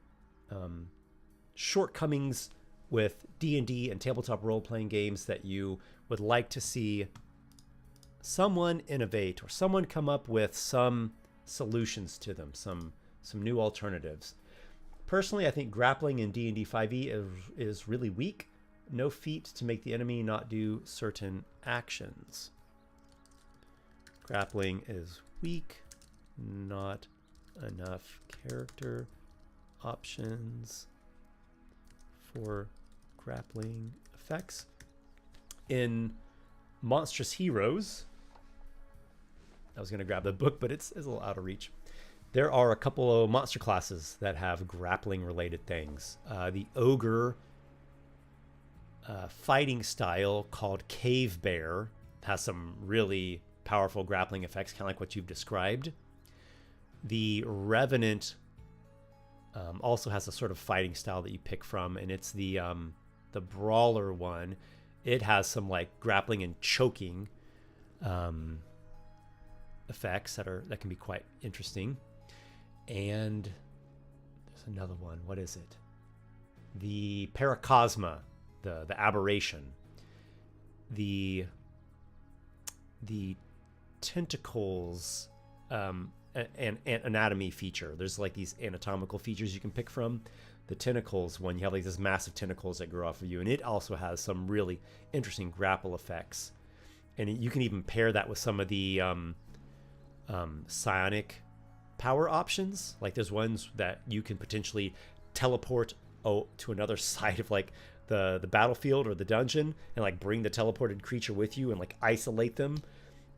shortcomings with D&D and tabletop role-playing games that you would like to see someone innovate or someone come up with some solutions to them, some new alternatives. Personally, I think grappling in D&D 5e is really weak. No feat to make the enemy not do certain actions. Grappling is weak. Not enough character options for grappling effects. In Monstrous Heroes, I was going to grab the book, but it's a little out of reach. There are a couple of monster classes that have grappling related things. The ogre fighting style called Cave Bear has some really powerful grappling effects, kind of like what you've described. The Revenant also has a sort of fighting style that you pick from, and it's the brawler one. It has some like grappling and choking effects that can be quite interesting. And there's another one. What is it? The Paracosma, the aberration. the tentacles and anatomy feature. There's like these anatomical features you can pick from. The tentacles, when you have like this massive tentacles that grow off of you, and it also has some really interesting grapple effects. And you can even pair that with some of the psionic power options. Like there's ones that you can potentially teleport to another side of like the battlefield or the dungeon, and like bring the teleported creature with you and like isolate them.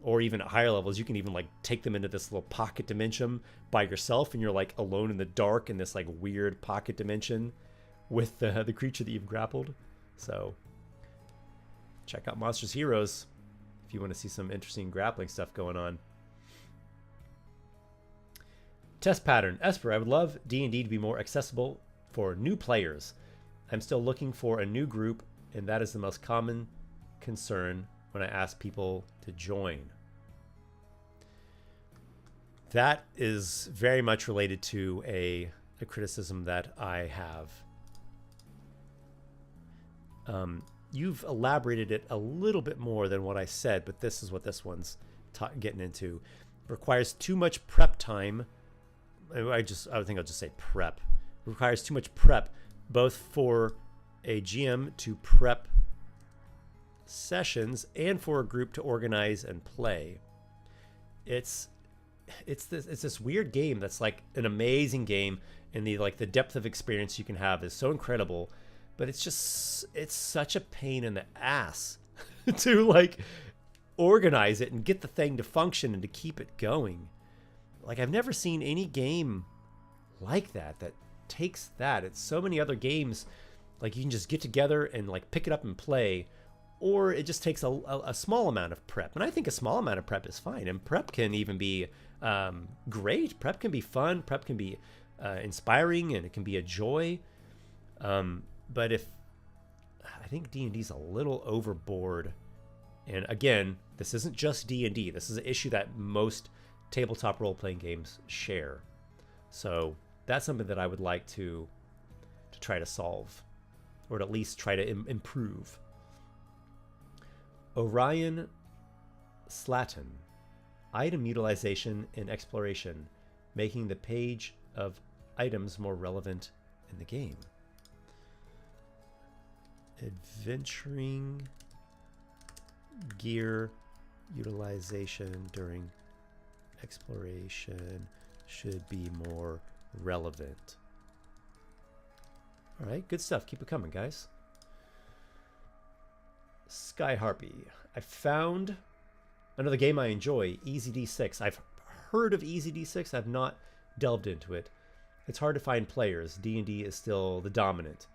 Or even at higher levels, you can even like take them into this little pocket dimension by yourself, and you're like alone in the dark in this like weird pocket dimension with the creature that you've grappled. So check out Monsters Heroes if you want to see some interesting grappling stuff going on. Test pattern. Esper, I would love D&D to be more accessible for new players. I'm still looking for a new group, and that is the most common concern when I ask people to join. That is very much related to a criticism that I have. You've elaborated it a little bit more than what I said, but this is what this one's getting into. Requires too much prep time. I think I'll just say prep. Requires too much prep, both for a GM to prep sessions and for a group to organize and play. It's this weird game that's like an amazing game, and the depth of experience you can have is so incredible, but it's such a pain in the ass to like organize it and get the thing to function and to keep it going. Like I've never seen any game like that takes that. It's so many other games like you can just get together and like pick it up and play, or it just takes a small amount of prep. And I think a small amount of prep is fine. And prep can even be great. Prep can be fun. Prep can be inspiring, and it can be a joy. But I think D&D is a little overboard. And again, this isn't just D&D. This is an issue that most tabletop role-playing games share. So that's something that I would like to try to solve, or to at least try to improve. Orion Slaton. Item utilization and exploration, making the page of items more relevant in the game. Adventuring gear utilization during exploration should be more relevant. All right, good stuff. Keep it coming, guys. Sky Harpy. I found another game I enjoy, Easy D6. I've heard of Easy D6. I've not delved into it. It's hard to find players. D&D is still the dominant.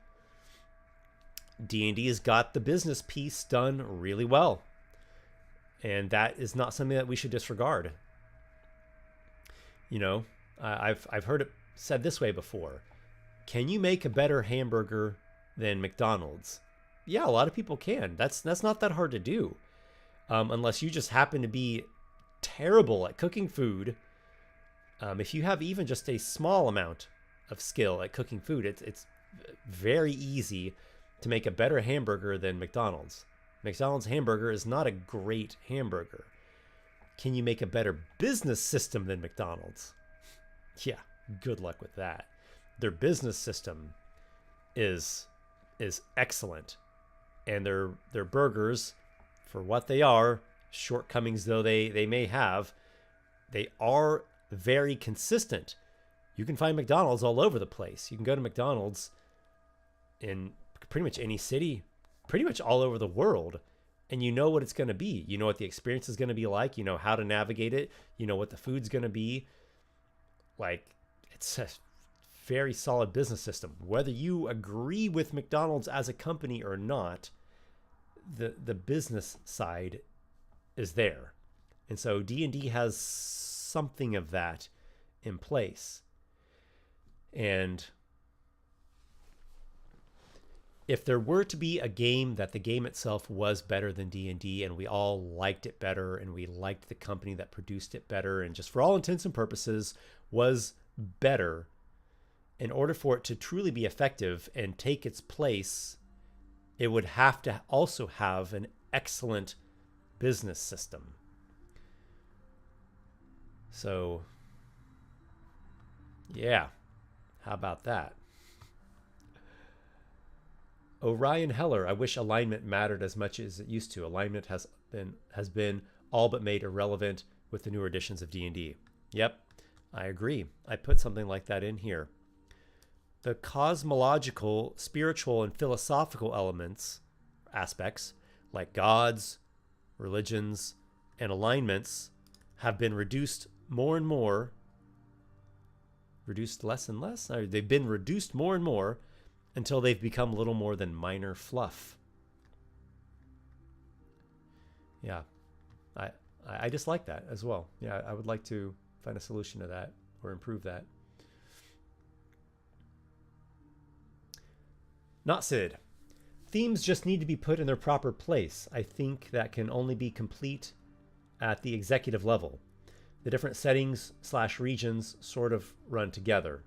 D&D has got the business piece done really well, and that is not something that we should disregard. You know, I've heard it said this way before. Can you make a better hamburger than McDonald's? Yeah, a lot of people can. That's not that hard to do, unless you just happen to be terrible at cooking food. If you have even just a small amount of skill at cooking food, it's very easy to make a better hamburger than McDonald's. McDonald's hamburger is not a great hamburger. Can you make a better business system than McDonald's? Yeah, good luck with that. Their business system is excellent, and their burgers, for what they are, shortcomings though they may have, they are very consistent. You can find McDonald's all over the place. You can go to McDonald's in pretty much any city, pretty much all over the world, and you know what it's going to be. You know what the experience is going to be like. You know how to navigate it. You know what the food's going to be. Like, it's a very solid business system. Whether you agree with McDonald's as a company or not, the business side is there. And so D&D has something of that in place. And if there were to be a game that the game itself was better than D&D, and we all liked it better, and we liked the company that produced it better, and just for all intents and purposes was better, in order for it to truly be effective and take its place, it would have to also have an excellent business system. So, yeah, how about that? Orion Heller, I wish alignment mattered as much as it used to. Alignment has been all but made irrelevant with the newer editions of D&D. Yep, I agree. I put something like that in here. The cosmological, spiritual, and philosophical aspects, like gods, religions, and alignments, have been reduced more and more. Reduced less and less? They've been reduced more and more until they've become little more than minor fluff. Yeah, I just like that as well. Yeah, I would like to find a solution to that or improve that. Not Sid. Themes just need to be put in their proper place. I think that can only be complete at the executive level. The different settings / regions sort of run together.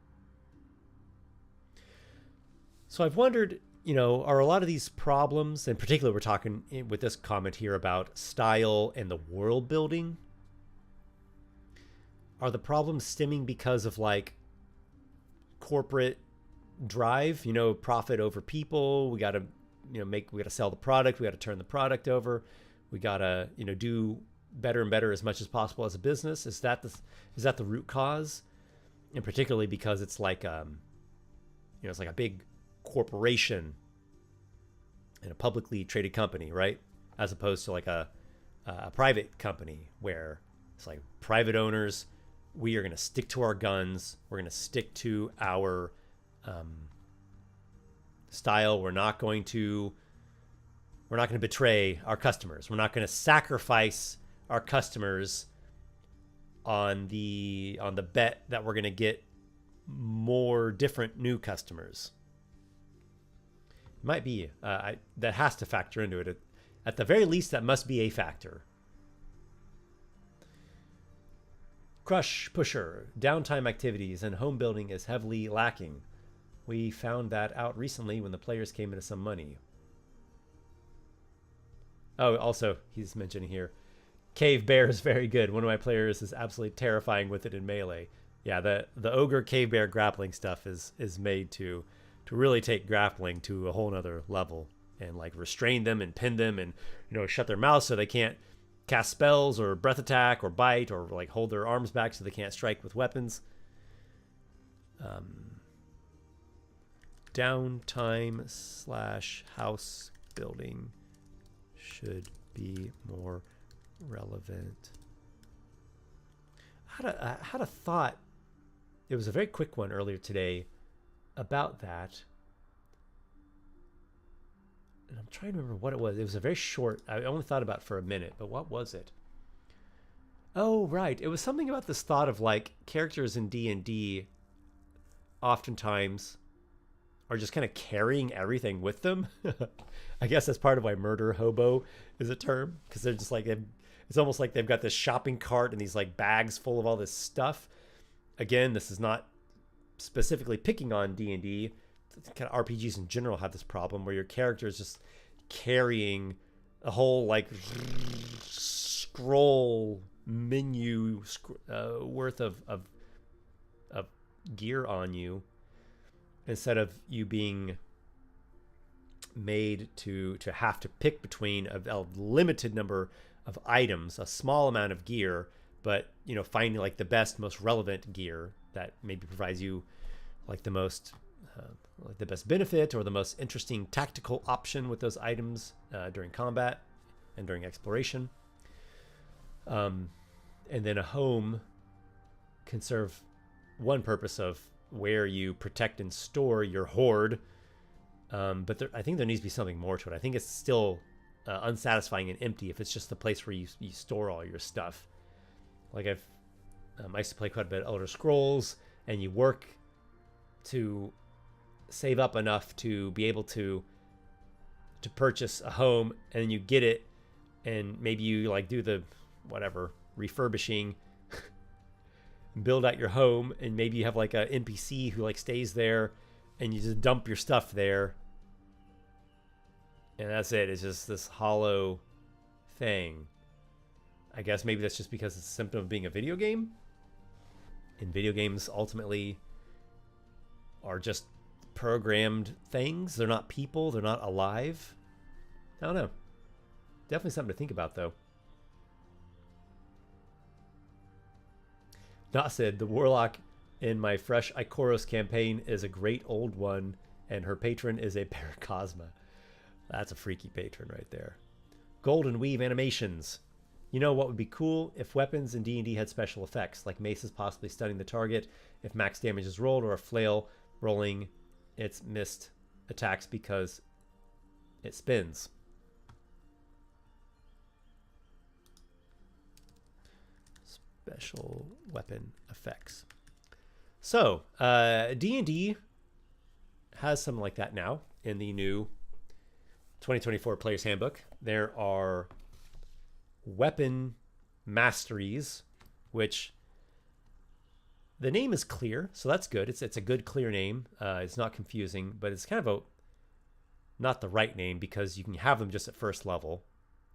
So I've wondered, are a lot of these problems, in particular we're talking with this comment here about style and the world building, are the problems stemming because of like corporate drive, profit over people? We got to, we got to sell the product. We got to turn the product over. We got to, do better and better as much as possible as a business. Is that the root cause? And particularly because it's like, it's like a big corporation and a publicly traded company, right? As opposed to like a private company where it's like private owners. We are going to stick to our guns. We're going to stick to our style. We're not going to betray our customers. We're not going to sacrifice our customers on the bet that we're going to get more different new customers. It might be that has to factor into it. At the very least, that must be a factor. Crush Pusher, downtime activities and home building is heavily lacking. We found that out recently when the players came into some money. Oh, also, he's mentioning here, Cave Bear is very good. One of my players is absolutely terrifying with it in melee. Yeah, the Ogre Cave Bear grappling stuff is made to really take grappling to a whole nother level and like restrain them and pin them and, shut their mouths so they can't cast spells or breath attack or bite or like hold their arms back so they can't strike with weapons. Downtime / house building should be more relevant. I had a thought. It was a very quick one earlier today about that. And I'm trying to remember what it was. It was a very short, I only thought about it for a minute, but what was it? Oh, right. It was something about this thought of like characters in D&D oftentimes are just kind of carrying everything with them. I guess that's part of why murder hobo is a term, because they're just like, it's almost like they've got this shopping cart and these like bags full of all this stuff. Again, this is not specifically picking on D&D. Kind of RPGs in general have this problem where your character is just carrying a whole like scroll menu worth of gear on you, instead of you being made to have to pick between a limited number of items, a small amount of gear, but finding like the best, most relevant gear that maybe provides you like the most like the best benefit or the most interesting tactical option with those items during combat and during exploration. And then a home can serve one purpose of where you protect and store your hoard. But I think there needs to be something more to it. I think it's still unsatisfying and empty if it's just the place where you store all your stuff. Like I used to play quite a bit of Elder Scrolls, and you work to save up enough to be able to purchase a home, and then you get it, and maybe you like do the whatever refurbishing, build out your home, and maybe you have like a NPC who like stays there, and you just dump your stuff there, and that's it. It's just this hollow thing. I guess maybe that's just because it's a symptom of being a video game. And video games ultimately are just programmed things. They're not people. They're not alive. I don't know. Definitely something to think about, though. Not said, the warlock in my fresh Ikoros campaign is a great old one, and her patron is a Paracosma. That's a freaky patron right there. Golden Weave animations. You know what would be cool? If weapons in D&D had special effects, like maces possibly stunning the target if max damage is rolled, or a flail rolling its missed attacks because it spins. Special weapon effects. So, D&D has something like that now in the new 2024 Player's Handbook. There are weapon masteries, which the name is clear, so that's good. It's a good, clear name. It's not confusing, but it's kind of not the right name because you can have them just at first level.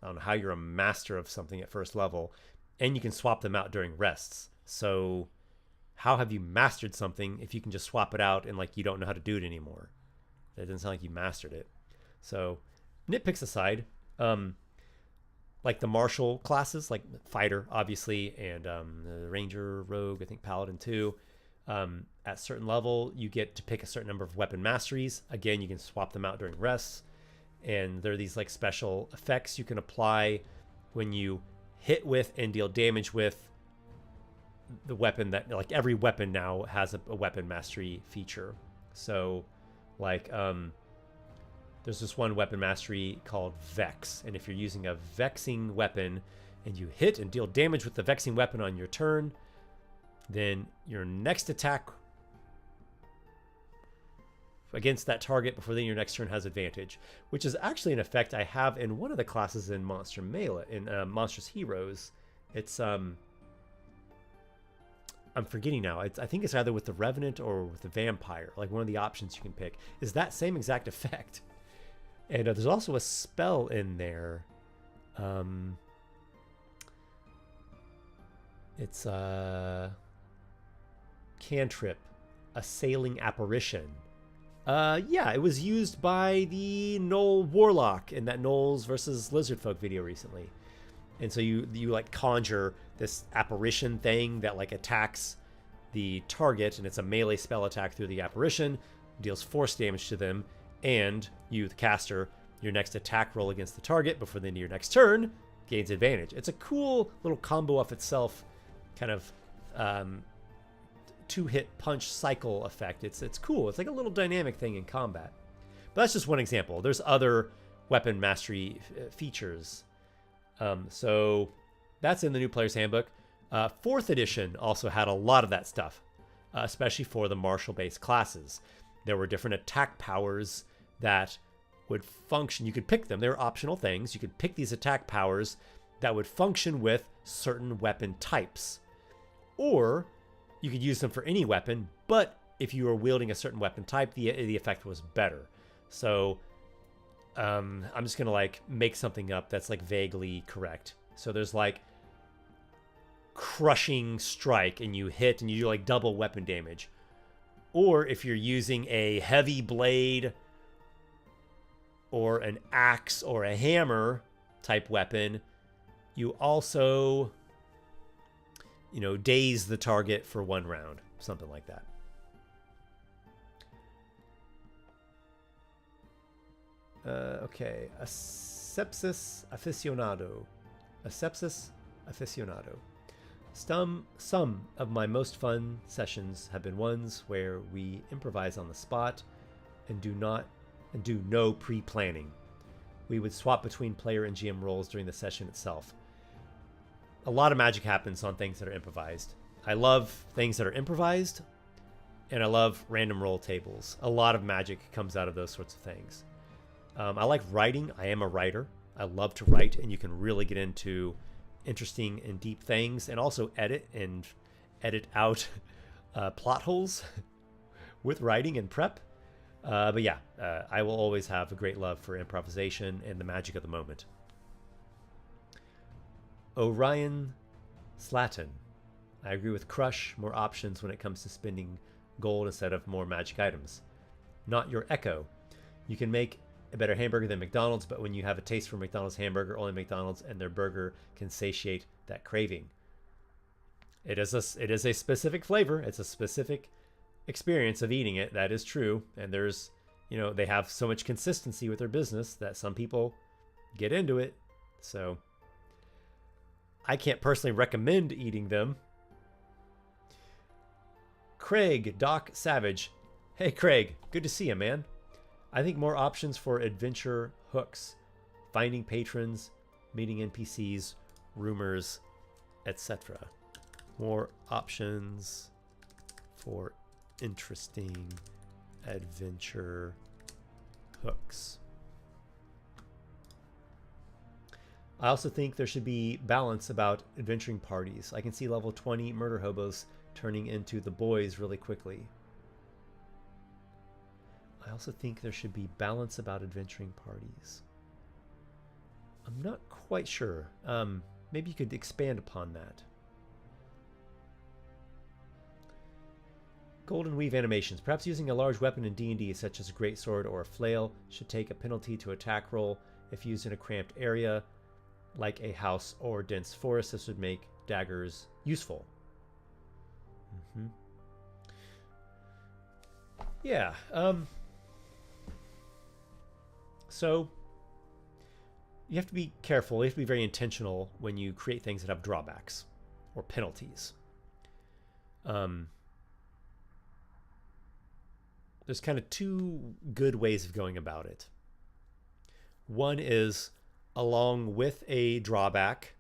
I don't know how you're a master of something at first level, and you can swap them out during rests. So how have you mastered something if you can just swap it out and like you don't know how to do it anymore? That doesn't sound like you mastered it. So nitpicks aside, like the martial classes, like fighter, obviously, and the ranger, rogue, I think paladin too. At certain level, you get to pick a certain number of weapon masteries. Again, you can swap them out during rests. And there are these like special effects you can apply when you hit with and deal damage with the weapon that, like every weapon now has a weapon mastery feature. So like, there's this one weapon mastery called Vex, and if you're using a vexing weapon and you hit and deal damage with the vexing weapon on your turn, then your next attack against that target before then your next turn has advantage, which is actually an effect I have in one of the classes in Monster Melee, in Monstrous Heroes. It's I'm forgetting now. I think it's either with the Revenant or with the Vampire. Like one of the options you can pick is that same exact effect. And there's also a spell in there. It's a cantrip, Assailing Apparition. Yeah, it was used by the Gnoll Warlock in that Gnolls versus Lizardfolk video recently. And so you like conjure this apparition thing that like attacks the target, and it's a melee spell attack through the apparition, deals force damage to them, and you, the caster, your next attack roll against the target before the end of your next turn gains advantage. It's a cool little combo of itself, kind of two-hit punch cycle effect. It's cool. It's like a little dynamic thing in combat. But that's just one example. There's other weapon mastery features. So that's in the new Player's Handbook. 4th edition also had a lot of that stuff, especially for the martial-based classes. There were different attack powers that would function. You could pick them. They were optional things. You could pick these attack powers that would function with certain weapon types. Or you could use them for any weapon, but if you were wielding a certain weapon type, the effect was better. So I'm just going to like make something up that's like vaguely correct. So there's like crushing strike, and you hit and you do like double weapon damage. Or if you're using a heavy blade or an axe or a hammer type weapon, you also, you know, daze the target for 1 round, something like that. Okay, Asepsis Aficionado. Asepsis Aficionado. Some of my most fun sessions have been ones where we improvise on the spot and do no pre-planning. We would swap between player and GM roles during the session itself. A lot of magic happens on things that are improvised. I love things that are improvised, and I love random roll tables. A lot of magic comes out of those sorts of things. I like writing. I am a writer. I love to write, and you can really get into interesting and deep things, and also edit out plot holes with writing and prep. But yeah, I will always have a great love for improvisation and the magic of the moment. Orion Slatin. I agree with Crush. More options when it comes to spending gold instead of more magic items. Not Your Echo. You can make a better hamburger than McDonald's, but when you have a taste for McDonald's hamburger, only McDonald's and their burger can satiate that craving. It is a specific flavor. It's a specific experience of eating it. That is true. And there's, they have so much consistency with their business that some people get into it. So I can't personally recommend eating them. Craig Doc Savage. Hey Craig, good to see you, man. I think more options for adventure hooks, finding patrons, meeting NPCs, rumors, etc. More options for interesting adventure hooks. I also think there should be balance about adventuring parties. I can see level 20 murder hobos turning into the boys really quickly. I also think there should be balance about adventuring parties. I'm not quite sure. Maybe you could expand upon that. Golden Weave animations. Perhaps using a large weapon in D&D such as a greatsword or a flail should take a penalty to attack roll if used in a cramped area like a house or dense forest. This would make daggers useful. Yeah. So you have to be careful. You have to be very intentional when you create things that have drawbacks or penalties. There's kind of two good ways of going about it. One is, along with a drawback,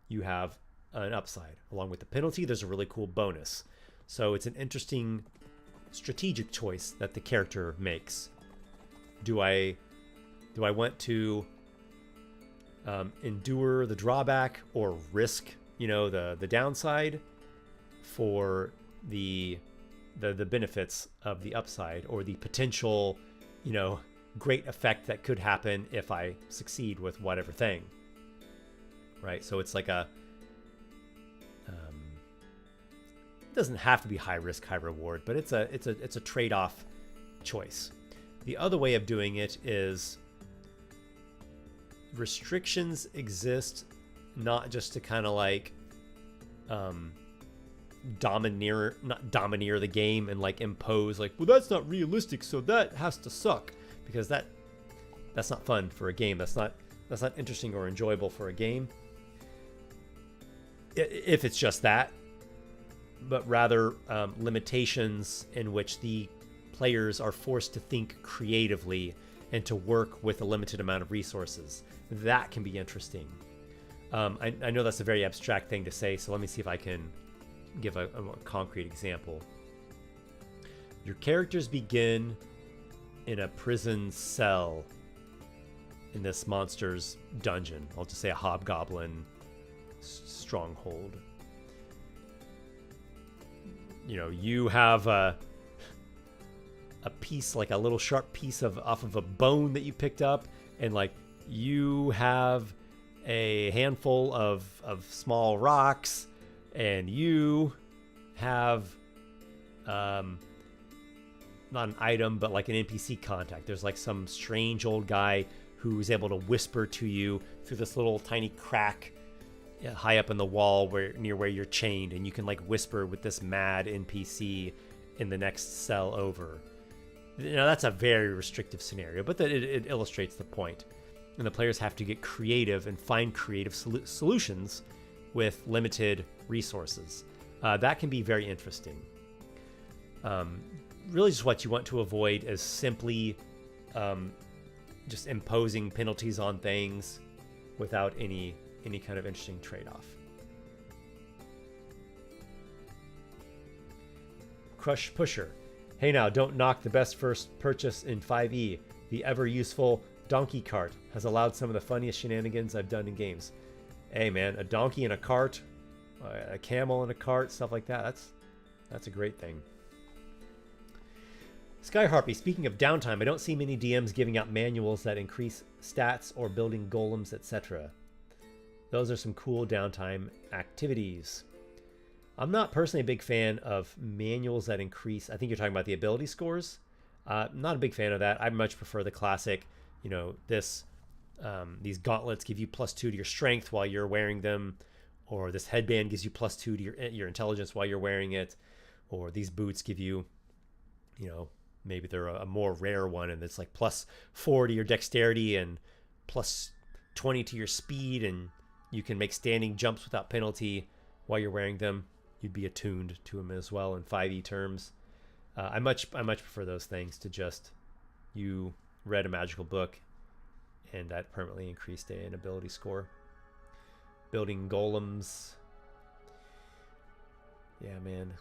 you have an upside. Along with the penalty, there's a really cool bonus. So it's an interesting strategic choice that the character makes. Do I want to endure the drawback or risk, the downside for the benefits of the upside, or the potential, great effect that could happen if I succeed with whatever thing, right? So it's like it doesn't have to be high risk, high reward, but it's a trade-off choice. The other way of doing it is restrictions exist not just to kind of like domineer the game and like impose like, well, that's not realistic, so that has to suck, because that's not fun for a game. That's not interesting or enjoyable for a game if it's just that, but rather limitations in which the players are forced to think creatively and to work with a limited amount of resources. That can be interesting. I know that's a very abstract thing to say, so let me see if I can give a more concrete example. Your characters begin in a prison cell in this monster's dungeon. I'll just say a hobgoblin stronghold. You have a piece, like a little sharp piece off of a bone that you picked up, and like you have a handful of small rocks, and you have not an item, but like an NPC contact. There's like some strange old guy who's able to whisper to you through this little tiny crack high up in the wall near where you're chained, and you can like whisper with this mad NPC in the next cell over. That's a very restrictive scenario, but it illustrates the point. And the players have to get creative and find creative solutions with limited resources. That can be very interesting. Really just what you want to avoid is simply just imposing penalties on things without any kind of interesting trade-off. Crush Pusher. Hey now, don't knock the best first purchase in 5e. The ever-useful donkey cart has allowed some of the funniest shenanigans I've done in games. Hey man, a donkey in a cart, a camel in a cart, stuff like that, that's a great thing. Sky Harpy, speaking of downtime, I don't see many DMs giving out manuals that increase stats or building golems, etc. those are some cool downtime activities. I'm not personally a big fan of manuals that increase. I think you're talking about the ability scores. Not a big fan of that. I much prefer the classic, these gauntlets give you +2 to your strength while you're wearing them, or this headband gives you +2 to your intelligence while you're wearing it, or these boots give you, maybe they're a more rare one and it's like +4 to your dexterity and +20 to your speed, and you can make standing jumps without penalty while you're wearing them. You'd be attuned to them as well in 5e terms. I much prefer those things to just you read a magical book and that permanently increased an ability score. Building golems. Yeah, man.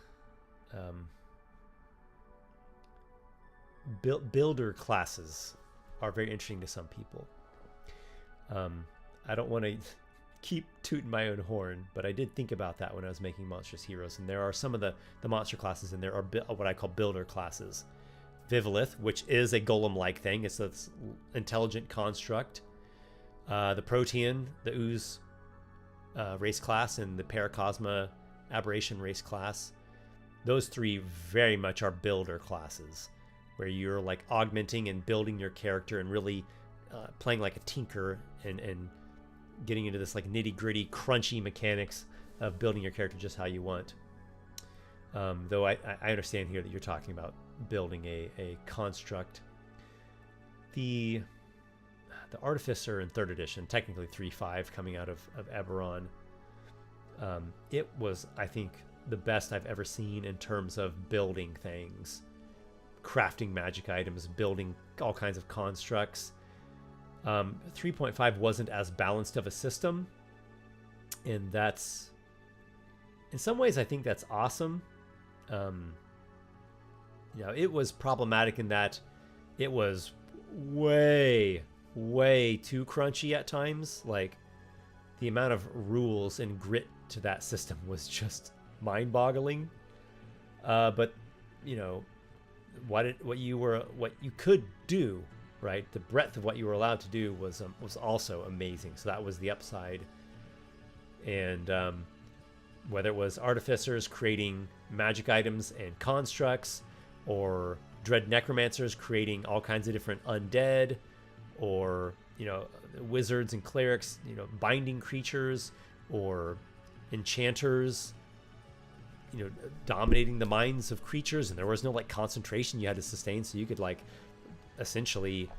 Builder classes are very interesting to some people. I don't want to keep tooting my own horn, but I did think about that when I was making Monstrous Heroes, and there are some of the monster classes in there are what I call builder classes. Vivilith, which is a golem-like thing. It's this intelligent construct. The Protean, the Ooze race class, and the Paracosma Aberration race class. Those three very much are builder classes, where you're like augmenting and building your character and really playing like a tinker and getting into this like nitty-gritty, crunchy mechanics of building your character just how you want. Though I understand here that you're talking about building a construct. The Artificer in 3rd edition, technically 3.5 coming out of Eberron, it was, I think, the best I've ever seen in terms of building things, crafting magic items, building all kinds of constructs. 3.5 wasn't as balanced of a system, and that's, in some ways, I think that's awesome. It was problematic in that it was way too crunchy at times. Like, the amount of rules and grit to that system was just mind-boggling. But what you could do, right? The breadth of what you were allowed to do was also amazing. So that was the upside. And whether it was artificers creating magic items and constructs, or dread necromancers creating all kinds of different undead, or wizards and clerics binding creatures, or enchanters dominating the minds of creatures, and there was no like concentration you had to sustain, so you could like essentially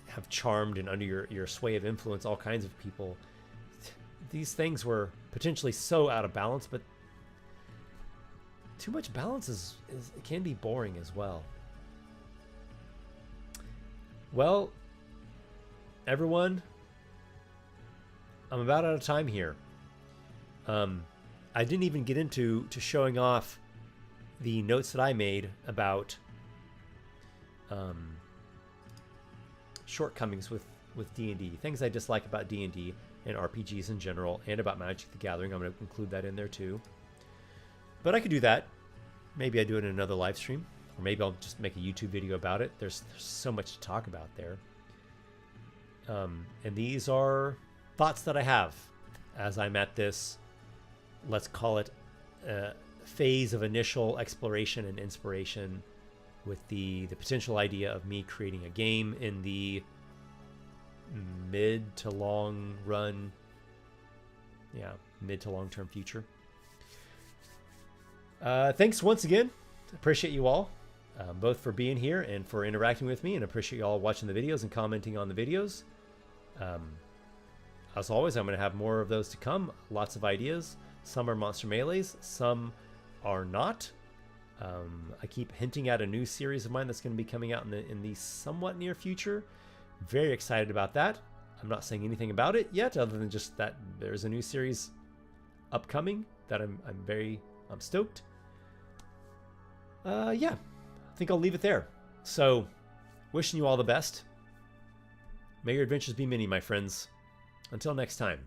have charmed and under your sway of influence all kinds of people. These things were potentially so out of balance, but too much balance is it can be boring as well. Well, everyone, I'm about out of time here. I didn't even get into showing off the notes that I made about shortcomings with D&D, things I dislike about D&D and RPGs in general, and about Magic the Gathering. I'm going to include that in there too. But I could do that. Maybe I do it in another live stream, or maybe I'll just make a YouTube video about it. There's so much to talk about there. And these are thoughts that I have as I'm at this, let's call it, phase of initial exploration and inspiration, with the potential idea of me creating a game in the mid to long run, mid to long term future. Thanks once again. Appreciate you all, both for being here and for interacting with me, and appreciate you all watching the videos and commenting on the videos. As always, I'm going to have more of those to come. Lots of ideas. Some are Monster Melees, some are not. I keep hinting at a new series of mine that's going to be coming out in the somewhat near future. Very excited about that. I'm not saying anything about it yet, other than just that there's a new series upcoming that I'm stoked. I think I'll leave it there. So, wishing you all the best. May your adventures be many, my friends. Until next time.